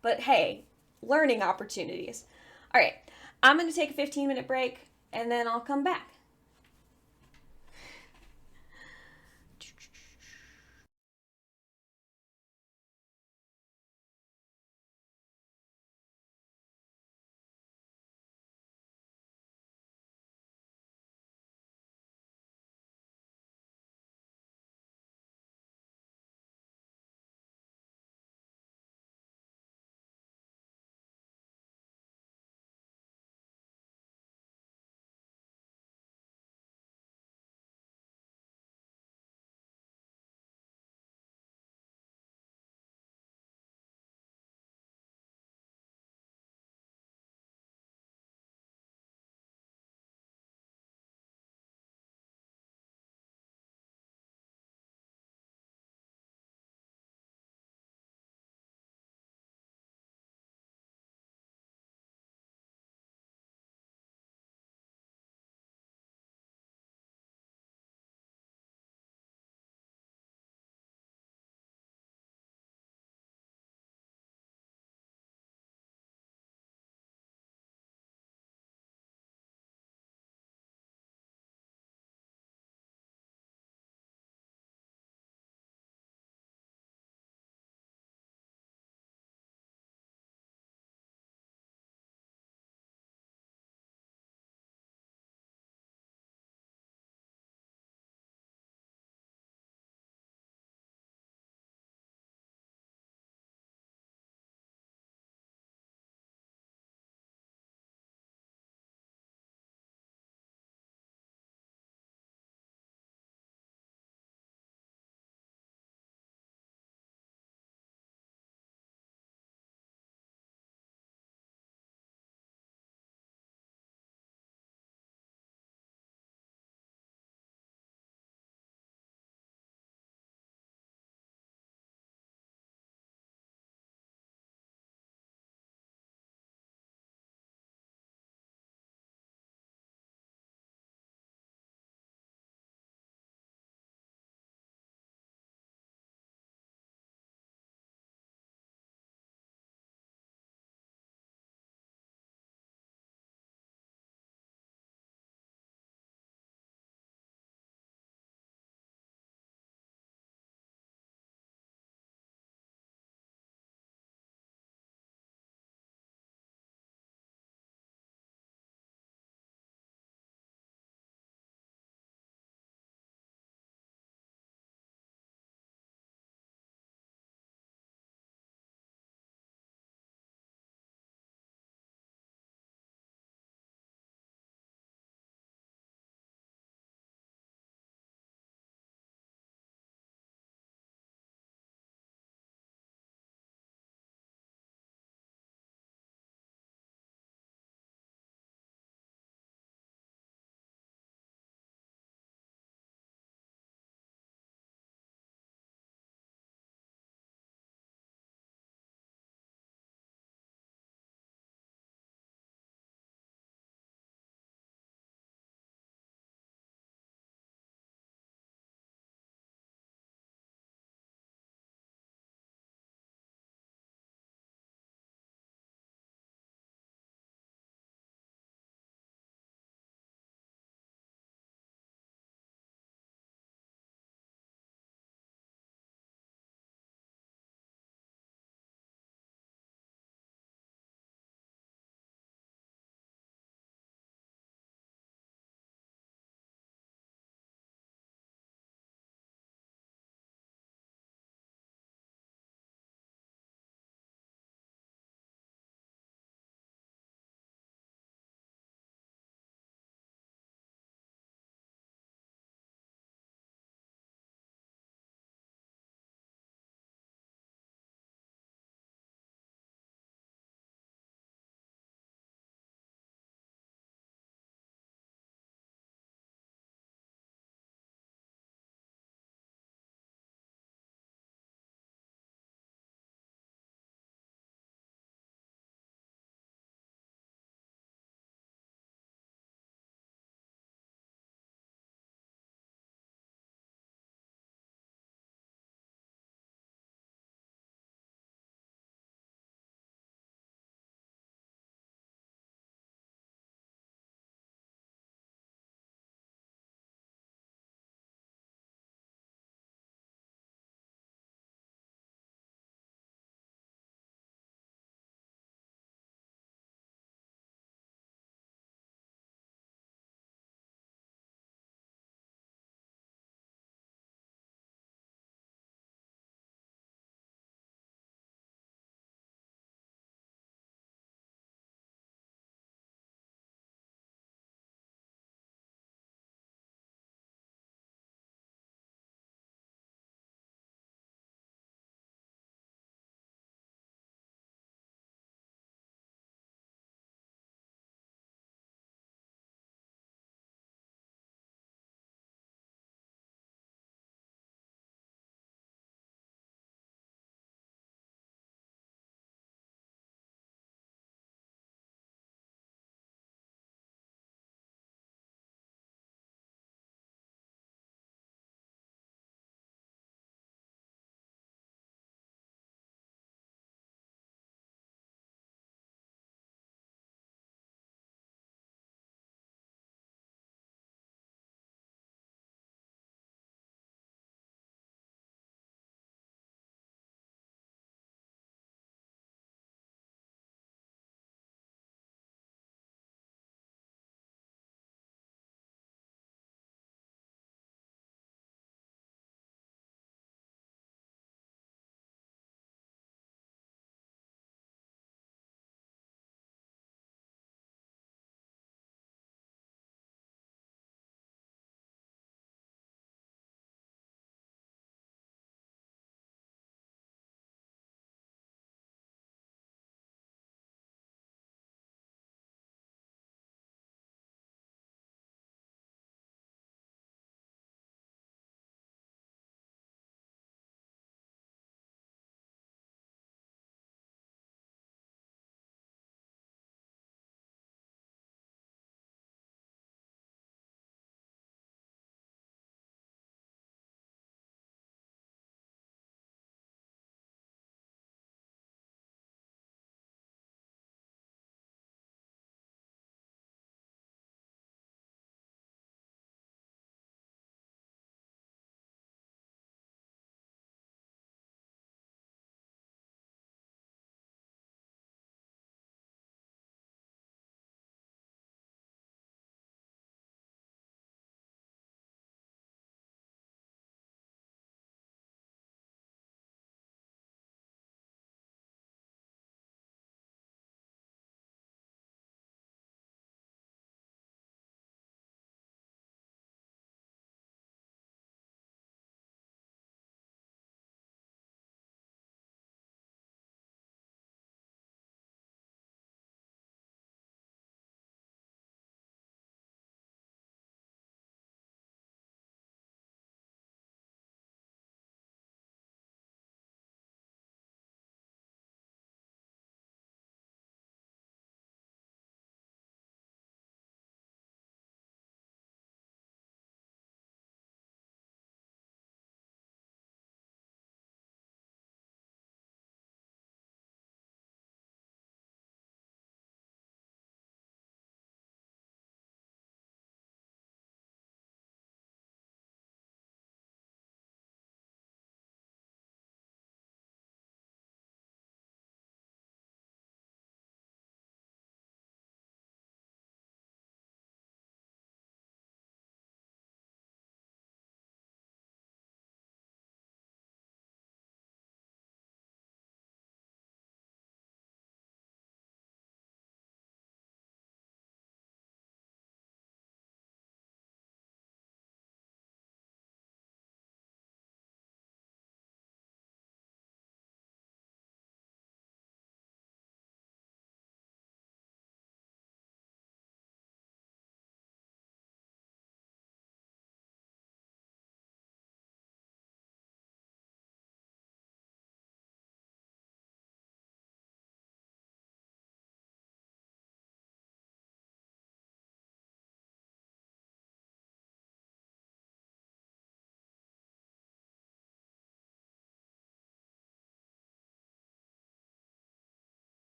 But hey, learning opportunities. All right, I'm going to take a 15-minute break and then I'll come back.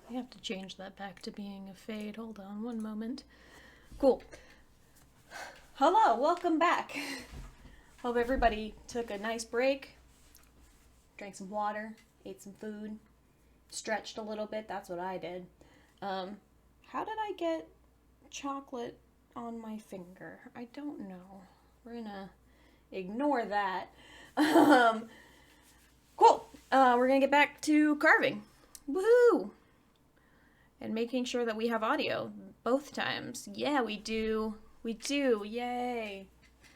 I have to change that back to being a fade. Hold on one moment. Cool. Hello, welcome back. Hope everybody took a nice break, drank some water, ate some food, stretched a little bit. That's what I did. How did I get chocolate on my finger? I don't know. We're gonna ignore that. Cool. We're gonna get back to carving. Woohoo! And making sure that we have audio both times. Yeah, we do. We do. Yay.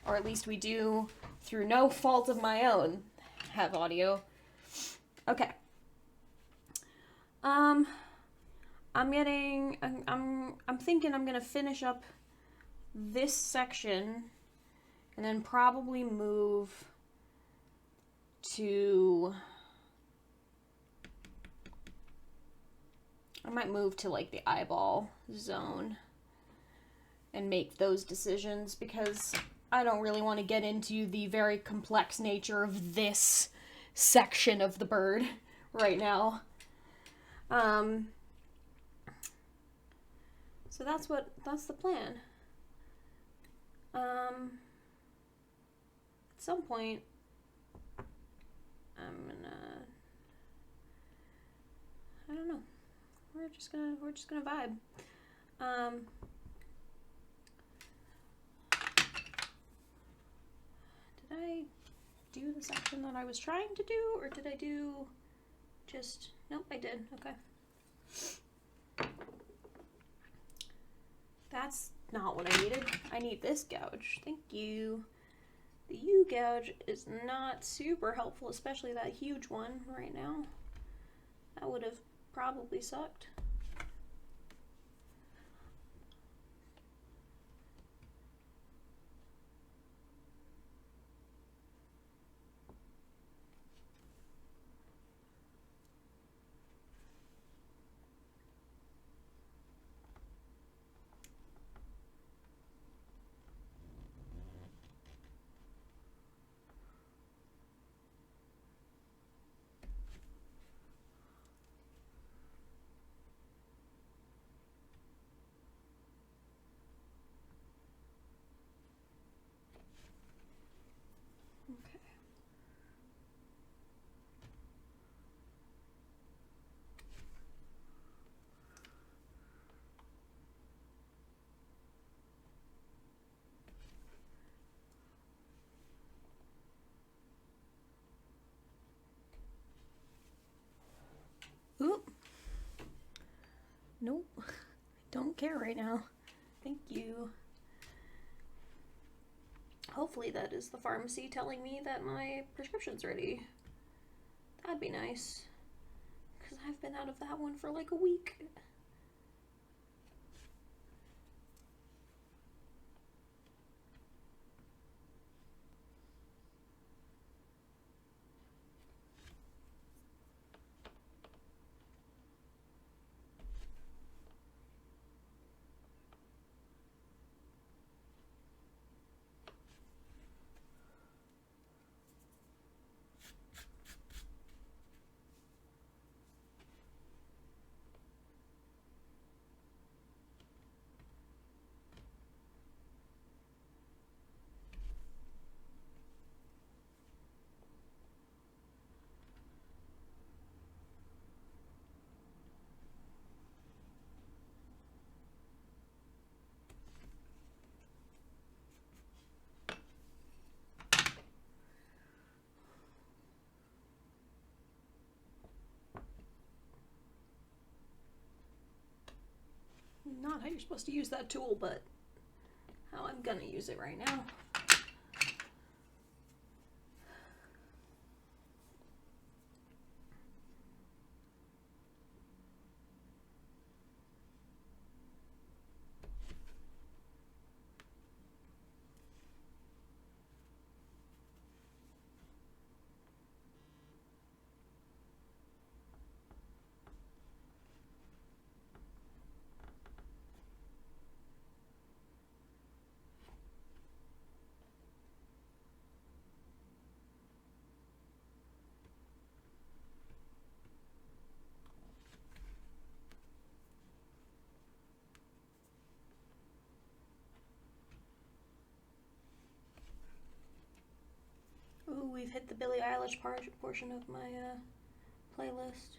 Or at least we do, through no fault of my own, have audio. Okay. I'm thinking I'm gonna finish up this section and then probably move to, I might move to like the eyeball zone and make those decisions, because I don't really want to get into the very complex nature of this section of the bird right now. So that's the plan. At some point, I don't know. We're just gonna vibe. Did I do the section that I was trying to do, or did I do just, nope, I did, okay. That's not what I needed. I need this gouge, thank you. The U gouge is not super helpful, especially that huge one right now. That would have probably sucked. Okay. Oop. Nope. I don't care right now. Thank you. Hopefully that is the pharmacy telling me that my prescription's ready. That'd be nice, because I've been out of that one for like a week. Not how you're supposed to use that tool, but how I'm gonna use it right now. we've hit the Billie Eilish portion of my playlist.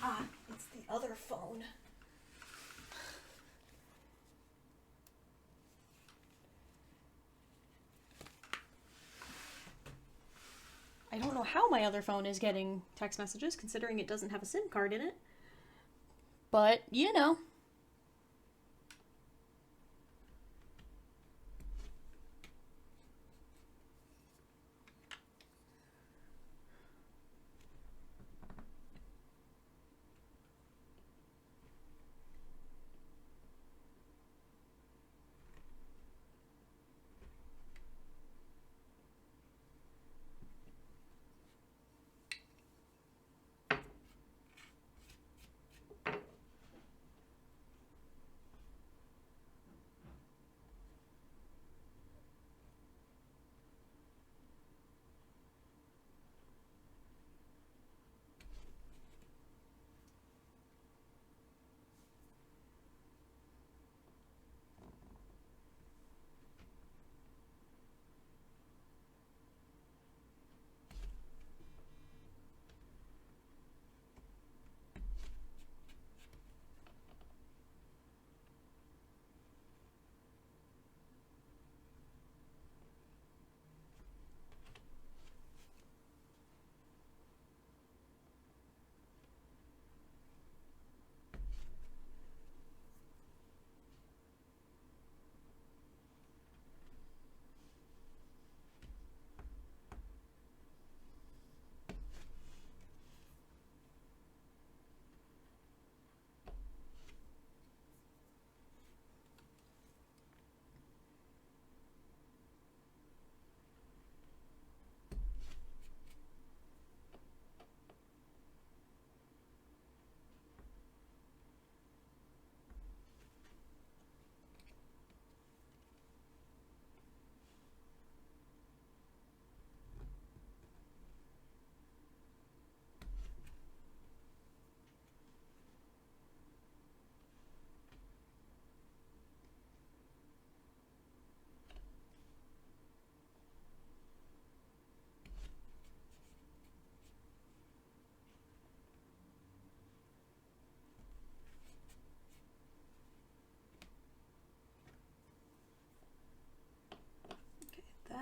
Ah, it's the other phone. I don't know how my other phone is getting text messages, considering it doesn't have a SIM card in it. But, you know.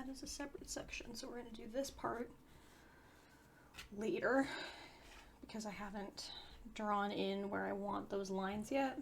that as a separate section. So we're going to do this part later because I haven't drawn in where I want those lines yet.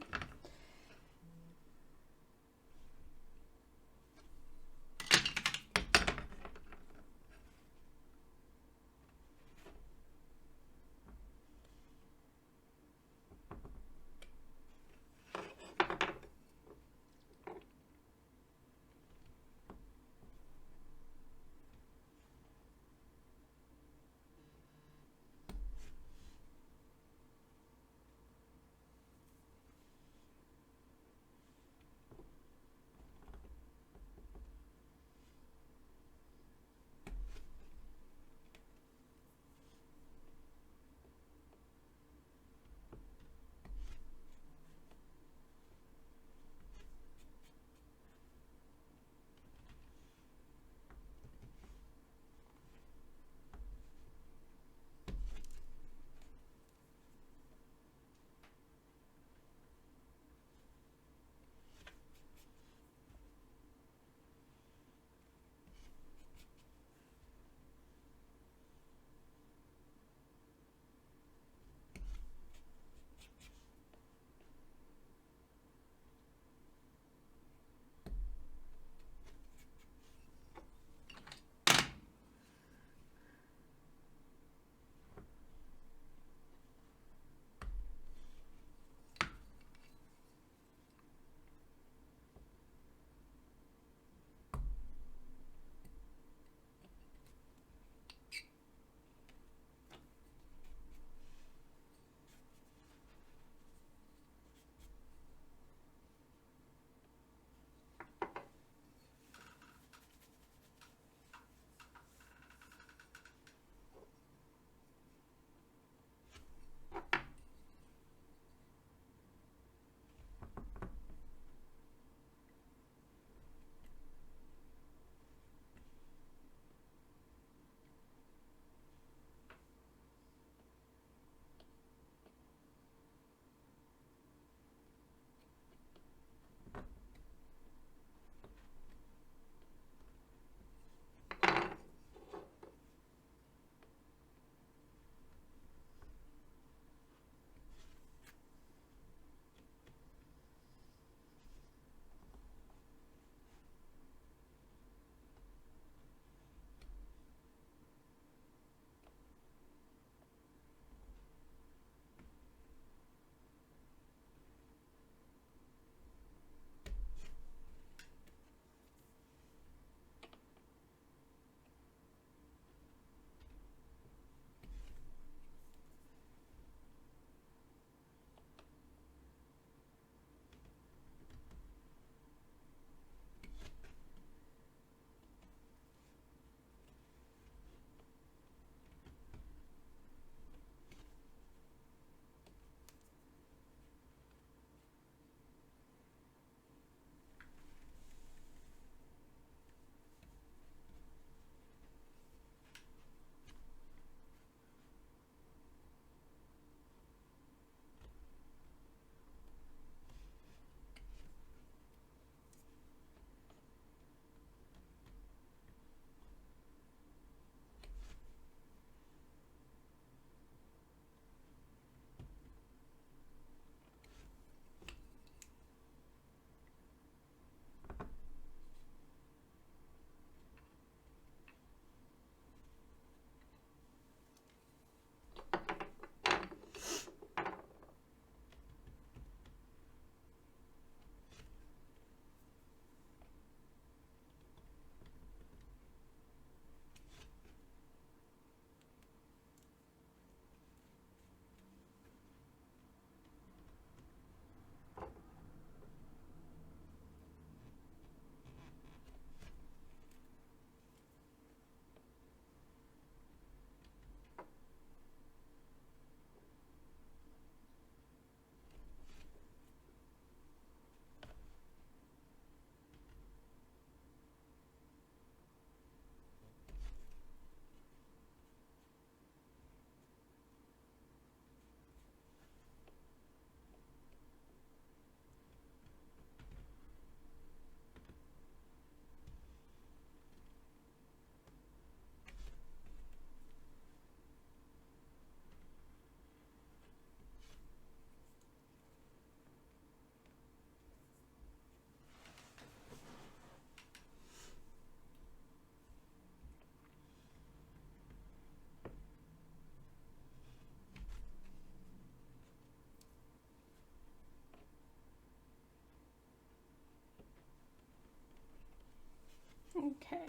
Okay.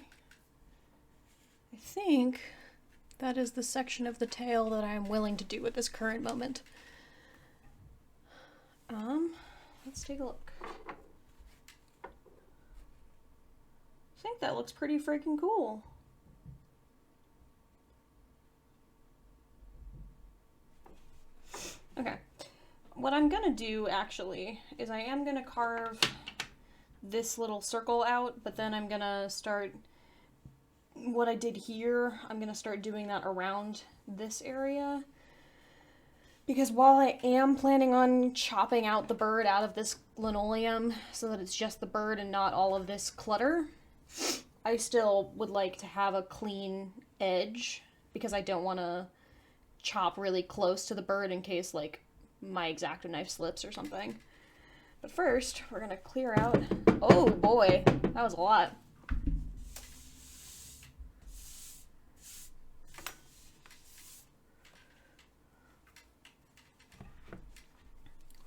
I think that is the section of the tail that I am willing to do at this current moment. Let's take a look. I think that looks pretty freaking cool. Okay. What I'm gonna do actually is I am gonna carve this little circle out, but then I'm gonna start what I did here. I'm gonna start doing that around this area, because while I am planning on chopping out the bird out of this linoleum so that it's just the bird and not all of this clutter, I still would like to have a clean edge because I don't want to chop really close to the bird in case like my X-Acto knife slips or something. But first, we're gonna clear out. Oh boy, that was a lot.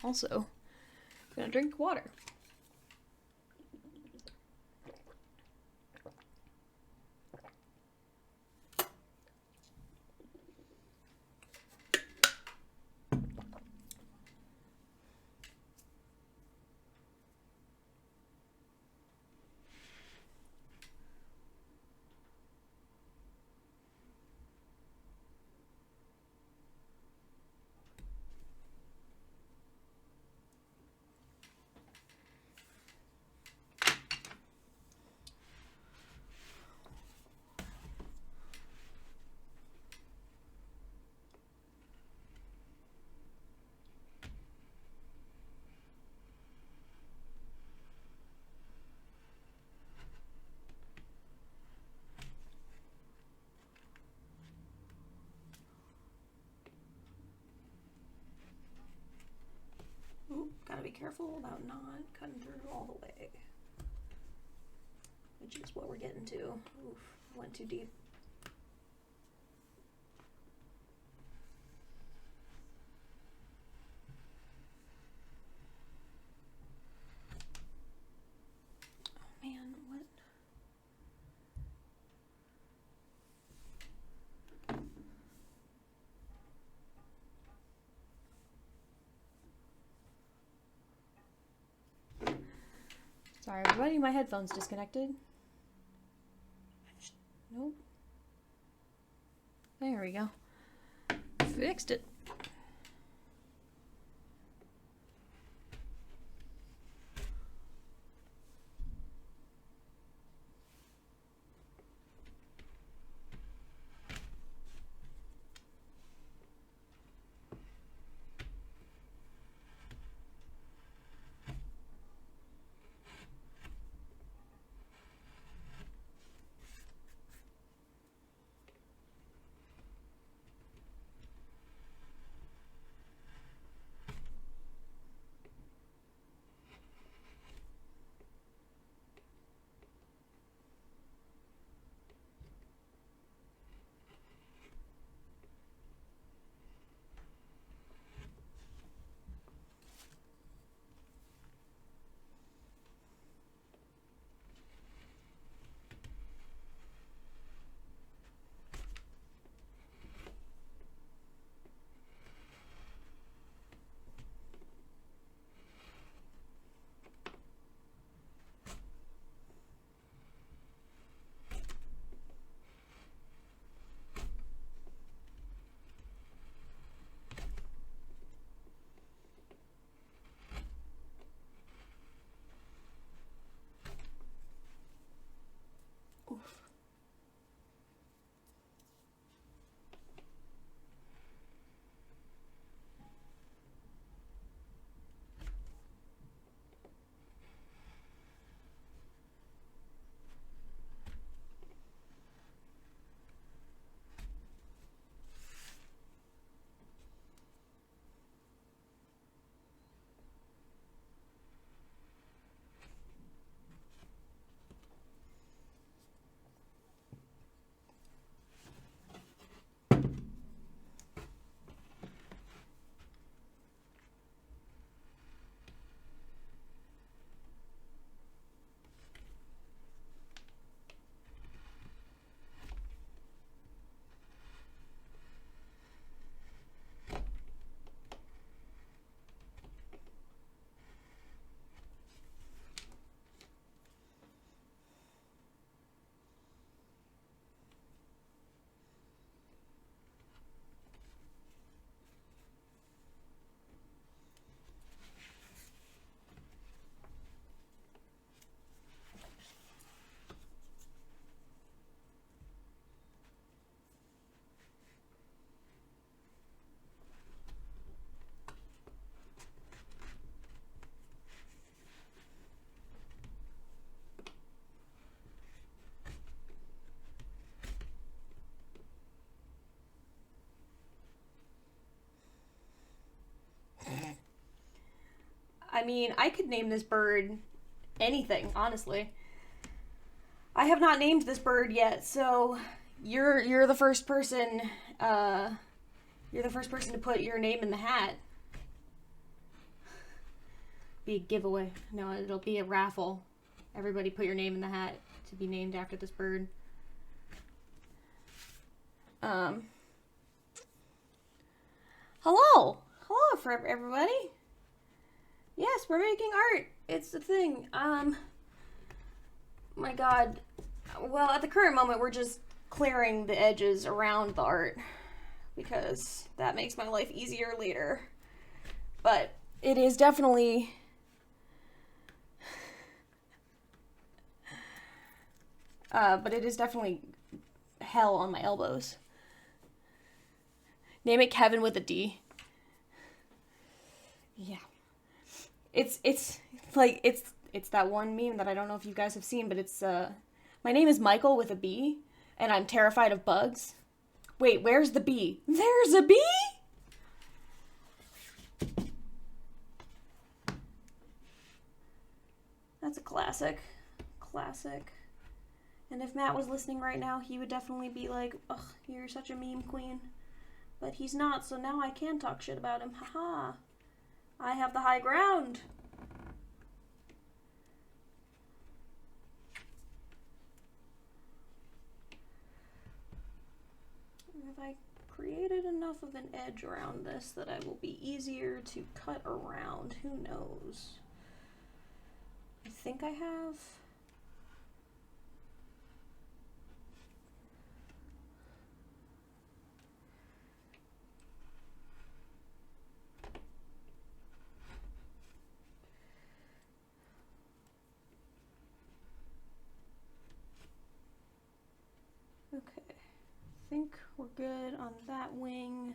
Also, I'm gonna drink water. Ooh, gotta be careful about not cutting through all the way, which is what we're getting to. Oof, went too deep. Oh man, what? Sorry everybody, my headphone's disconnected. Nope. There we go. Fixed it. I mean, I could name this bird anything, honestly. I have not named this bird yet, so you're the first person. You're the first person to put your name in the hat. Be a giveaway. No, it'll be a raffle. Everybody put your name in the hat to be named after this bird. Hello! Hello for everybody. Yes, we're making art. It's the thing. My god. Well, at the current moment, we're just clearing the edges around the art because that makes my life easier later. But it is definitely hell on my elbows. Name it Kevin with a D. Yeah. It's that one meme that I don't know if you guys have seen, but it's my name is Michael with a B, and I'm terrified of bugs. Wait, where's the bee? There's a bee? That's a classic. Classic. And if Matt was listening right now, he would definitely be like, ugh, you're such a meme queen. But he's not, so now I can talk shit about him. Haha. I have the high ground. Have I created enough of an edge around this that I will be easier to cut around? Who knows? I think I have. Okay, I think we're good on that wing.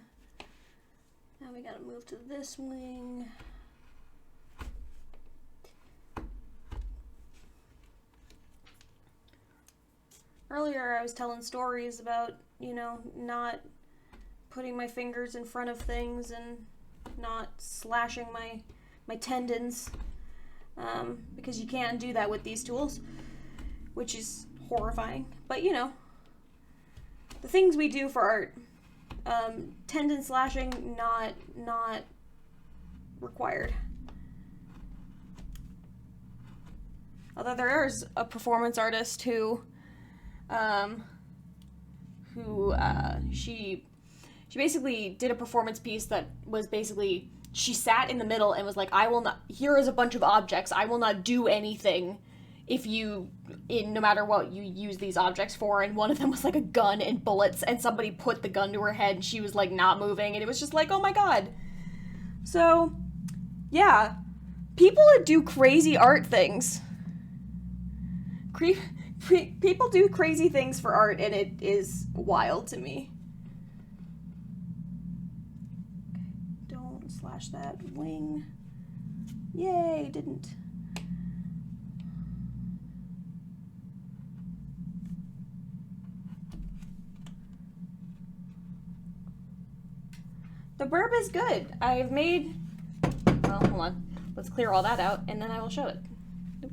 Now we gotta move to this wing. Earlier I was telling stories about, you know, not putting my fingers in front of things and not slashing my tendons, because you can't do that with these tools, which is horrifying. But you know, the things we do for art, tendon slashing not required. Although there is a performance artist who she basically did a performance piece that was basically, she sat in the middle and was like, I will not, here is a bunch of objects, I will not do anything if you, no matter what you use these objects for. And one of them was like a gun and bullets, and somebody put the gun to her head and she was like not moving, and it was just like, oh my god. So yeah, people that do crazy art things, people do crazy things for art, and it is wild to me. Okay, don't slash that wing. Yay, didn't. The burb is good. I've made, well, hold on. Let's clear all that out, and then I will show it.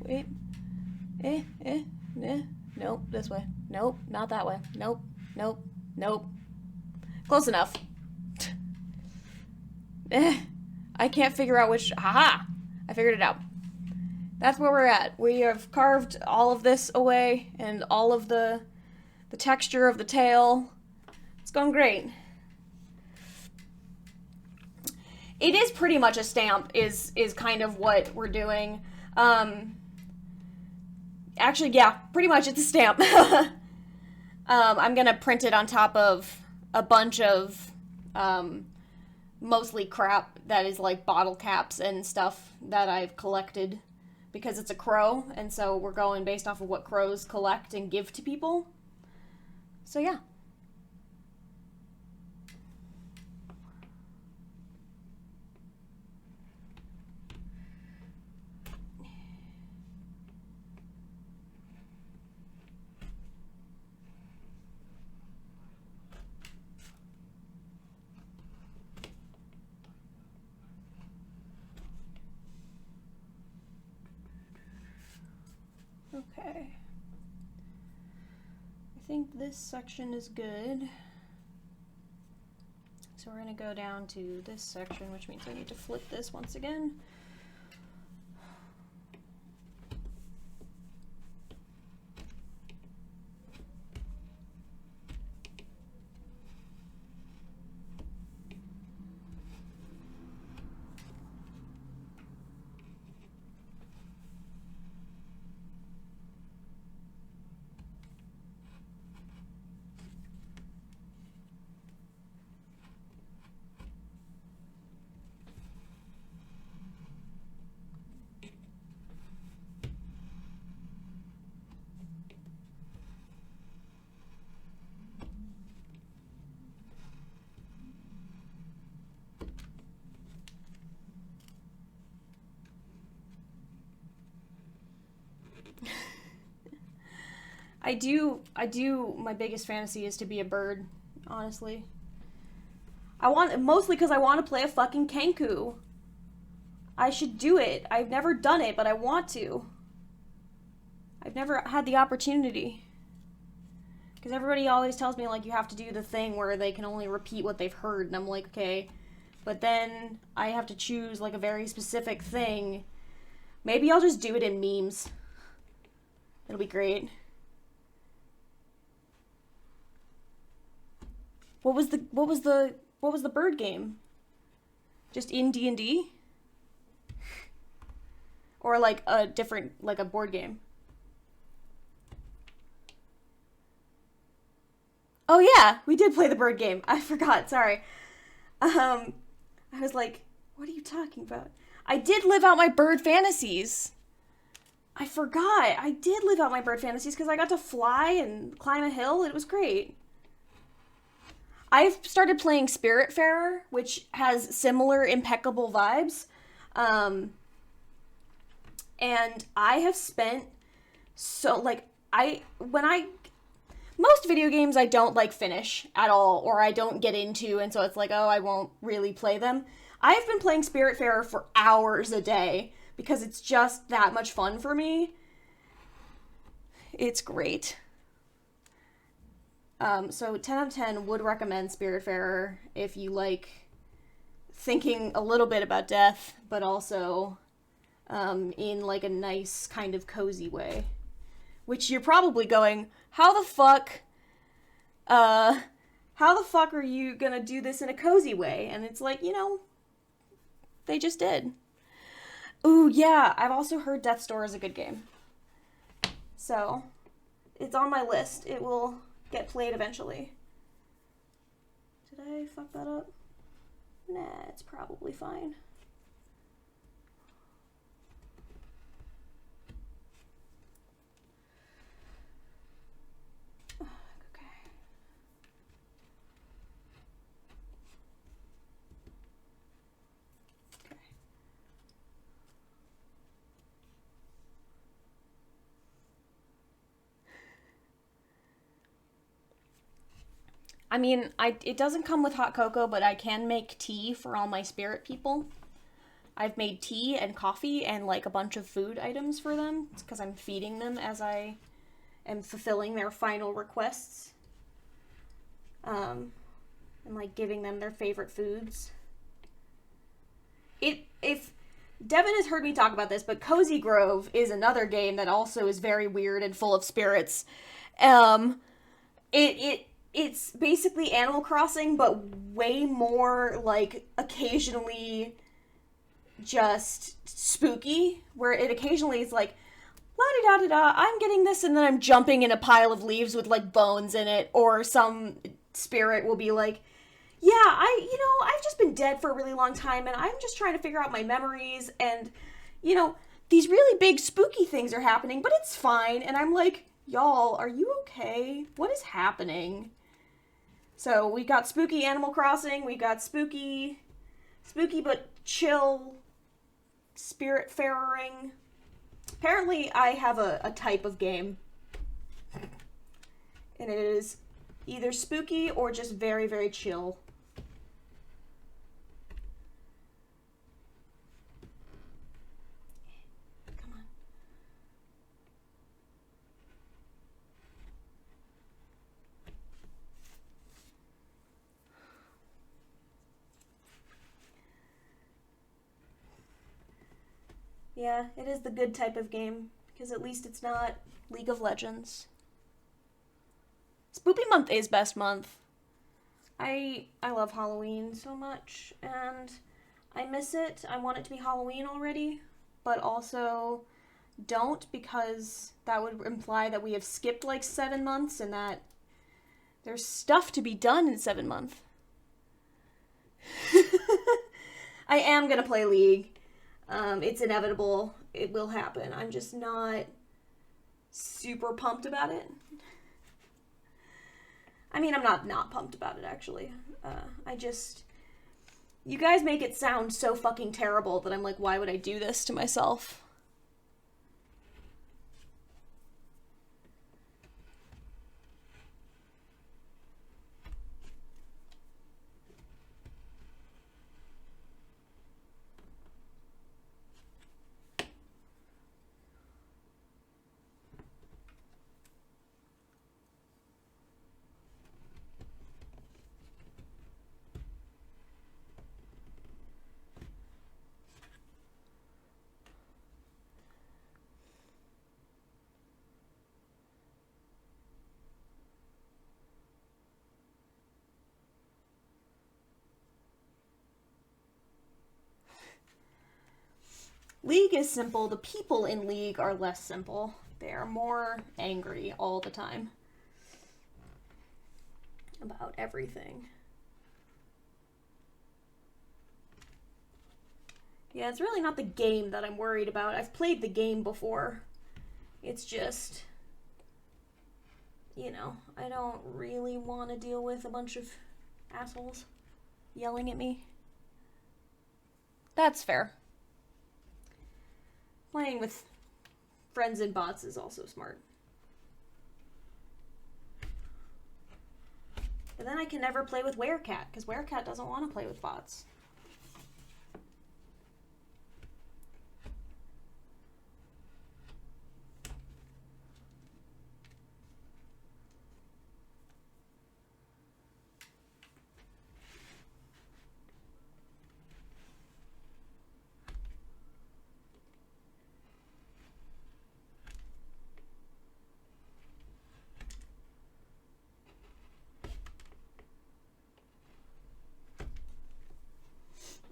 Wait. Nope, this way. Nope, not that way. Nope. Close enough. I can't figure out which, haha! I figured it out. That's where we're at. We have carved all of this away, and all of the texture of the tail. It's going great. It is pretty much a stamp, is kind of what we're doing. Actually, yeah, pretty much it's a stamp. I'm gonna print it on top of a bunch of mostly crap that is like bottle caps and stuff that I've collected, because it's a crow, and so we're going based off of what crows collect and give to people. So yeah. think this section is good. So we're going to go down to this section, which means I need to flip this once again. My biggest fantasy is to be a bird, honestly. Mostly because I want to play a fucking Kenku. I should do it. I've never done it, but I want to. I've never had the opportunity. Because everybody always tells me, like, you have to do the thing where they can only repeat what they've heard, and I'm like, okay. But then I have to choose, like, a very specific thing. Maybe I'll just do it in memes. It'll be great. What was the bird game? Just in D&D? Or like a different, like a board game? Oh yeah, we did play the bird game. I forgot, sorry. I was like, what are you talking about? I did live out my bird fantasies. I forgot. I did live out my bird fantasies because I got to fly and climb a hill. It was great. I've started playing Spiritfarer, which has similar impeccable vibes. And I have spent most video games I don't like finish at all, or I don't get into, and so it's like, oh, I won't really play them. I've been playing Spiritfarer for hours a day because it's just that much fun for me. It's great. So 10 out of 10 would recommend Spiritfarer if you like thinking a little bit about death, but also in like a nice kind of cozy way. Which you're probably going, how the fuck are you gonna do this in a cozy way? And it's like, they just did. Ooh, yeah, I've also heard Death's Door is a good game. So, it's on my list. It will get played eventually. Did I fuck that up? Nah, it's probably fine. I mean, it doesn't come with hot cocoa, but I can make tea for all my spirit people. I've made tea and coffee and like a bunch of food items for them because I'm feeding them as I am fulfilling their final requests. And like giving them their favorite foods. If Devin has heard me talk about this, but Cozy Grove is another game that also is very weird and full of spirits. It's basically Animal Crossing, but way more, like, occasionally just spooky, where it occasionally is like, la-di-da-da-da, I'm getting this, and then I'm jumping in a pile of leaves with, like, bones in it, or some spirit will be like, yeah, I've just been dead for a really long time, and I'm just trying to figure out my memories, and, these really big spooky things are happening, but it's fine, and I'm like, y'all, are you okay? What is happening? So we got spooky Animal Crossing, we got spooky but chill Spiritfaring. Apparently I have a type of game. And it is either spooky or just very, very chill. Come on. Yeah, it is the good type of game, because at least it's not League of Legends. Spoopy month is best month. I love Halloween so much, and I miss it. I want it to be Halloween already, but also don't, because that would imply that we have skipped like 7 months and that there's stuff to be done in 7 months. I am gonna play League. It's inevitable. It will happen. I'm just not super pumped about it. I mean, I'm not pumped about it, actually. You guys make it sound so fucking terrible that I'm like, why would I do this to myself? League is simple. The people in League are less simple. They are more angry all the time about everything. Yeah, it's really not the game that I'm worried about. I've played the game before. It's just, you know, I don't really want to deal with a bunch of assholes yelling at me. That's fair. Playing with friends and bots is also smart. But then I can never play with Werecat, because Werecat doesn't want to play with bots.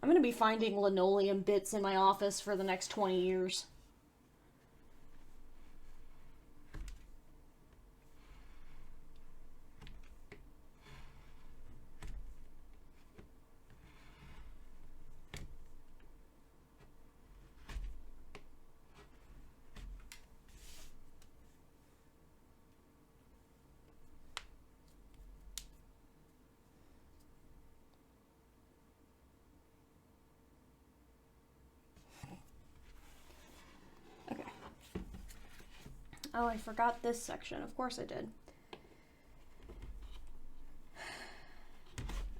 I'm going to be finding linoleum bits in my office for the next 20 years. Oh, I forgot this section. Of course I did.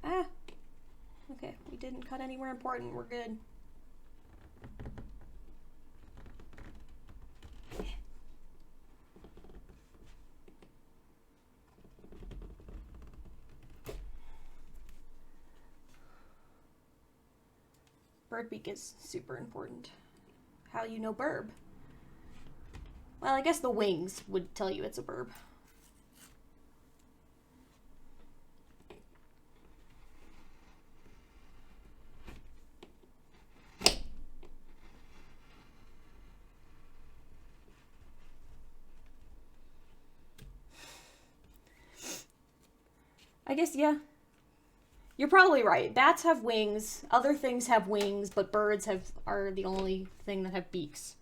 Ah. Okay, we didn't cut anywhere important. We're good. Birdbeak is super important. How you know burb? Well, I guess the wings would tell you it's a burb. I guess, yeah. You're probably right. Bats have wings, other things have wings, but birds are the only thing that have beaks.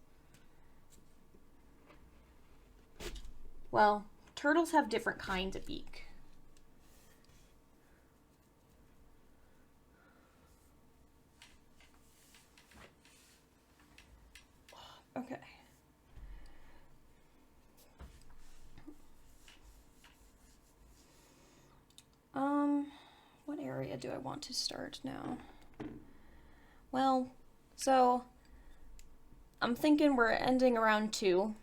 Well, turtles have different kinds of beak. Okay. What area do I want to start now? Well, so I'm thinking we're ending around 2.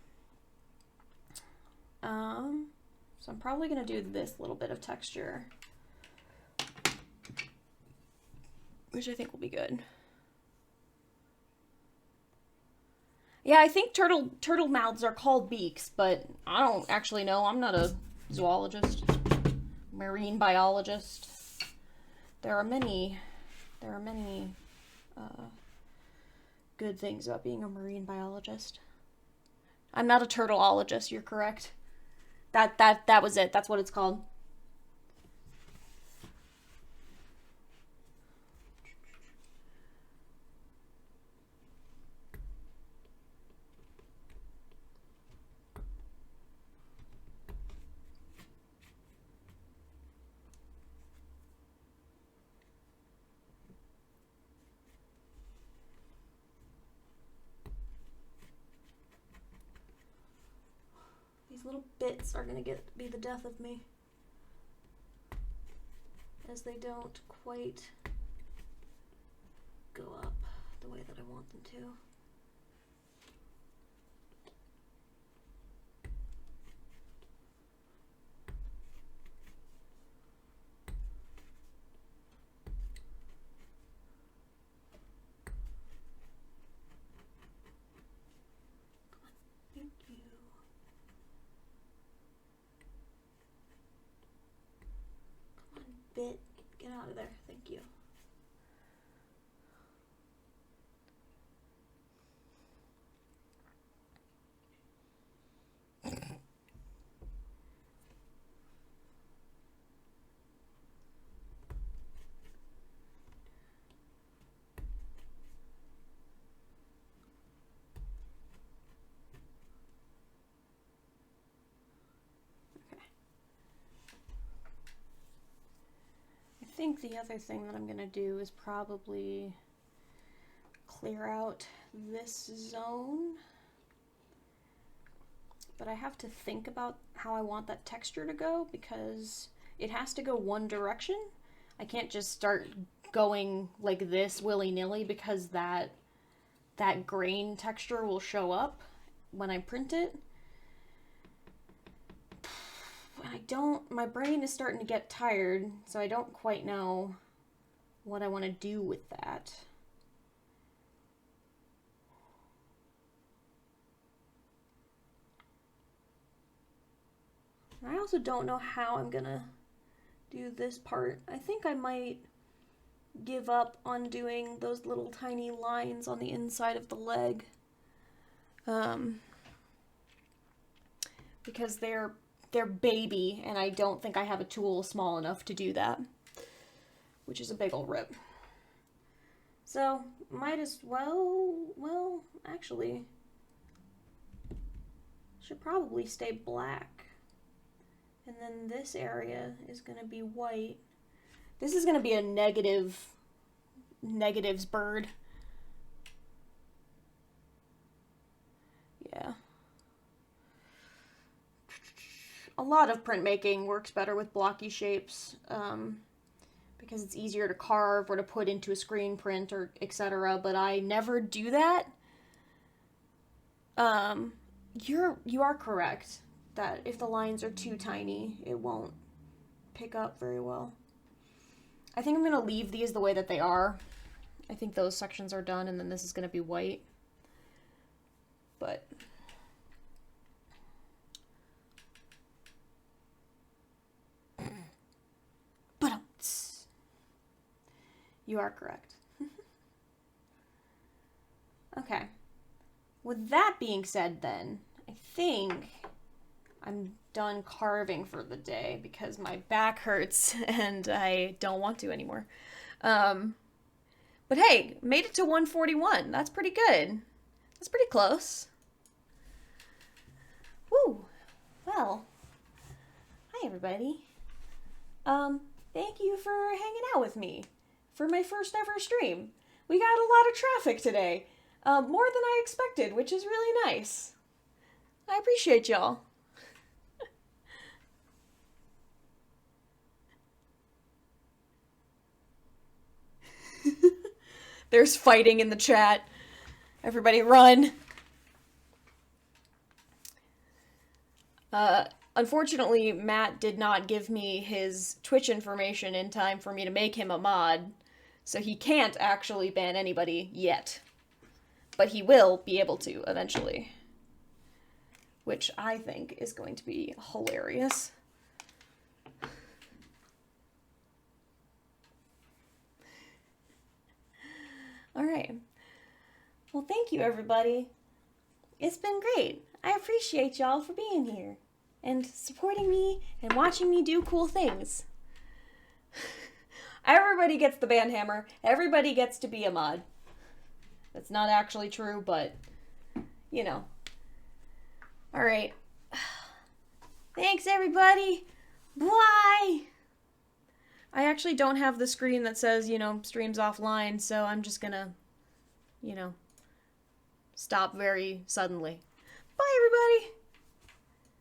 So I'm probably going to do this little bit of texture, which I think will be good. Yeah, I think turtle mouths are called beaks, but I don't actually know. I'm not a zoologist, marine biologist. There are many good things about being a marine biologist. I'm not a turtleologist. You're correct. That was it. That's what it's called. These little bits are gonna be the death of me, as they don't quite go up the way that I want them to. Thank you. Come on, bit. Get out of there. Thank you. I think the other thing that I'm going to do is probably clear out this zone. But I have to think about how I want that texture to go, because it has to go one direction. I can't just start going like this willy-nilly, because that grain texture will show up when I print it. My brain is starting to get tired, so I don't quite know what I want to do with that. I also don't know how I'm gonna do this part. I think I might give up on doing those little tiny lines on the inside of the leg. Because they're baby, and I don't think I have a tool small enough to do that, which is a big ol' rip. So, might as well, actually, should probably stay black. And then this area is gonna be white. This is gonna be a negatives bird. Yeah. A lot of printmaking works better with blocky shapes, because it's easier to carve or to put into a screen print or etc. But I never do that. You are correct that if the lines are too tiny, it won't pick up very well. I think I'm gonna leave these the way that they are. I think those sections are done, and then this is gonna be white. But you are correct. Okay. With that being said, then, I think I'm done carving for the day, because my back hurts and I don't want to anymore. But hey, made it to 141. That's pretty good. That's pretty close. Woo. Well, hi everybody. Thank you for hanging out with me for my first ever stream. We got a lot of traffic today. More than I expected, which is really nice. I appreciate y'all. There's fighting in the chat. Everybody run. Unfortunately, Matt did not give me his Twitch information in time for me to make him a mod, so he can't actually ban anybody yet. But he will be able to eventually, which I think is going to be hilarious. All right. Well, thank you, everybody. It's been great. I appreciate y'all for being here and supporting me and watching me do cool things. Everybody gets the band hammer. Everybody gets to be a mod. That's not actually true, but, you know. All right. Thanks, everybody. Bye. I actually don't have the screen that says, you know, streams offline, so I'm just gonna, you know, stop very suddenly. Bye, everybody.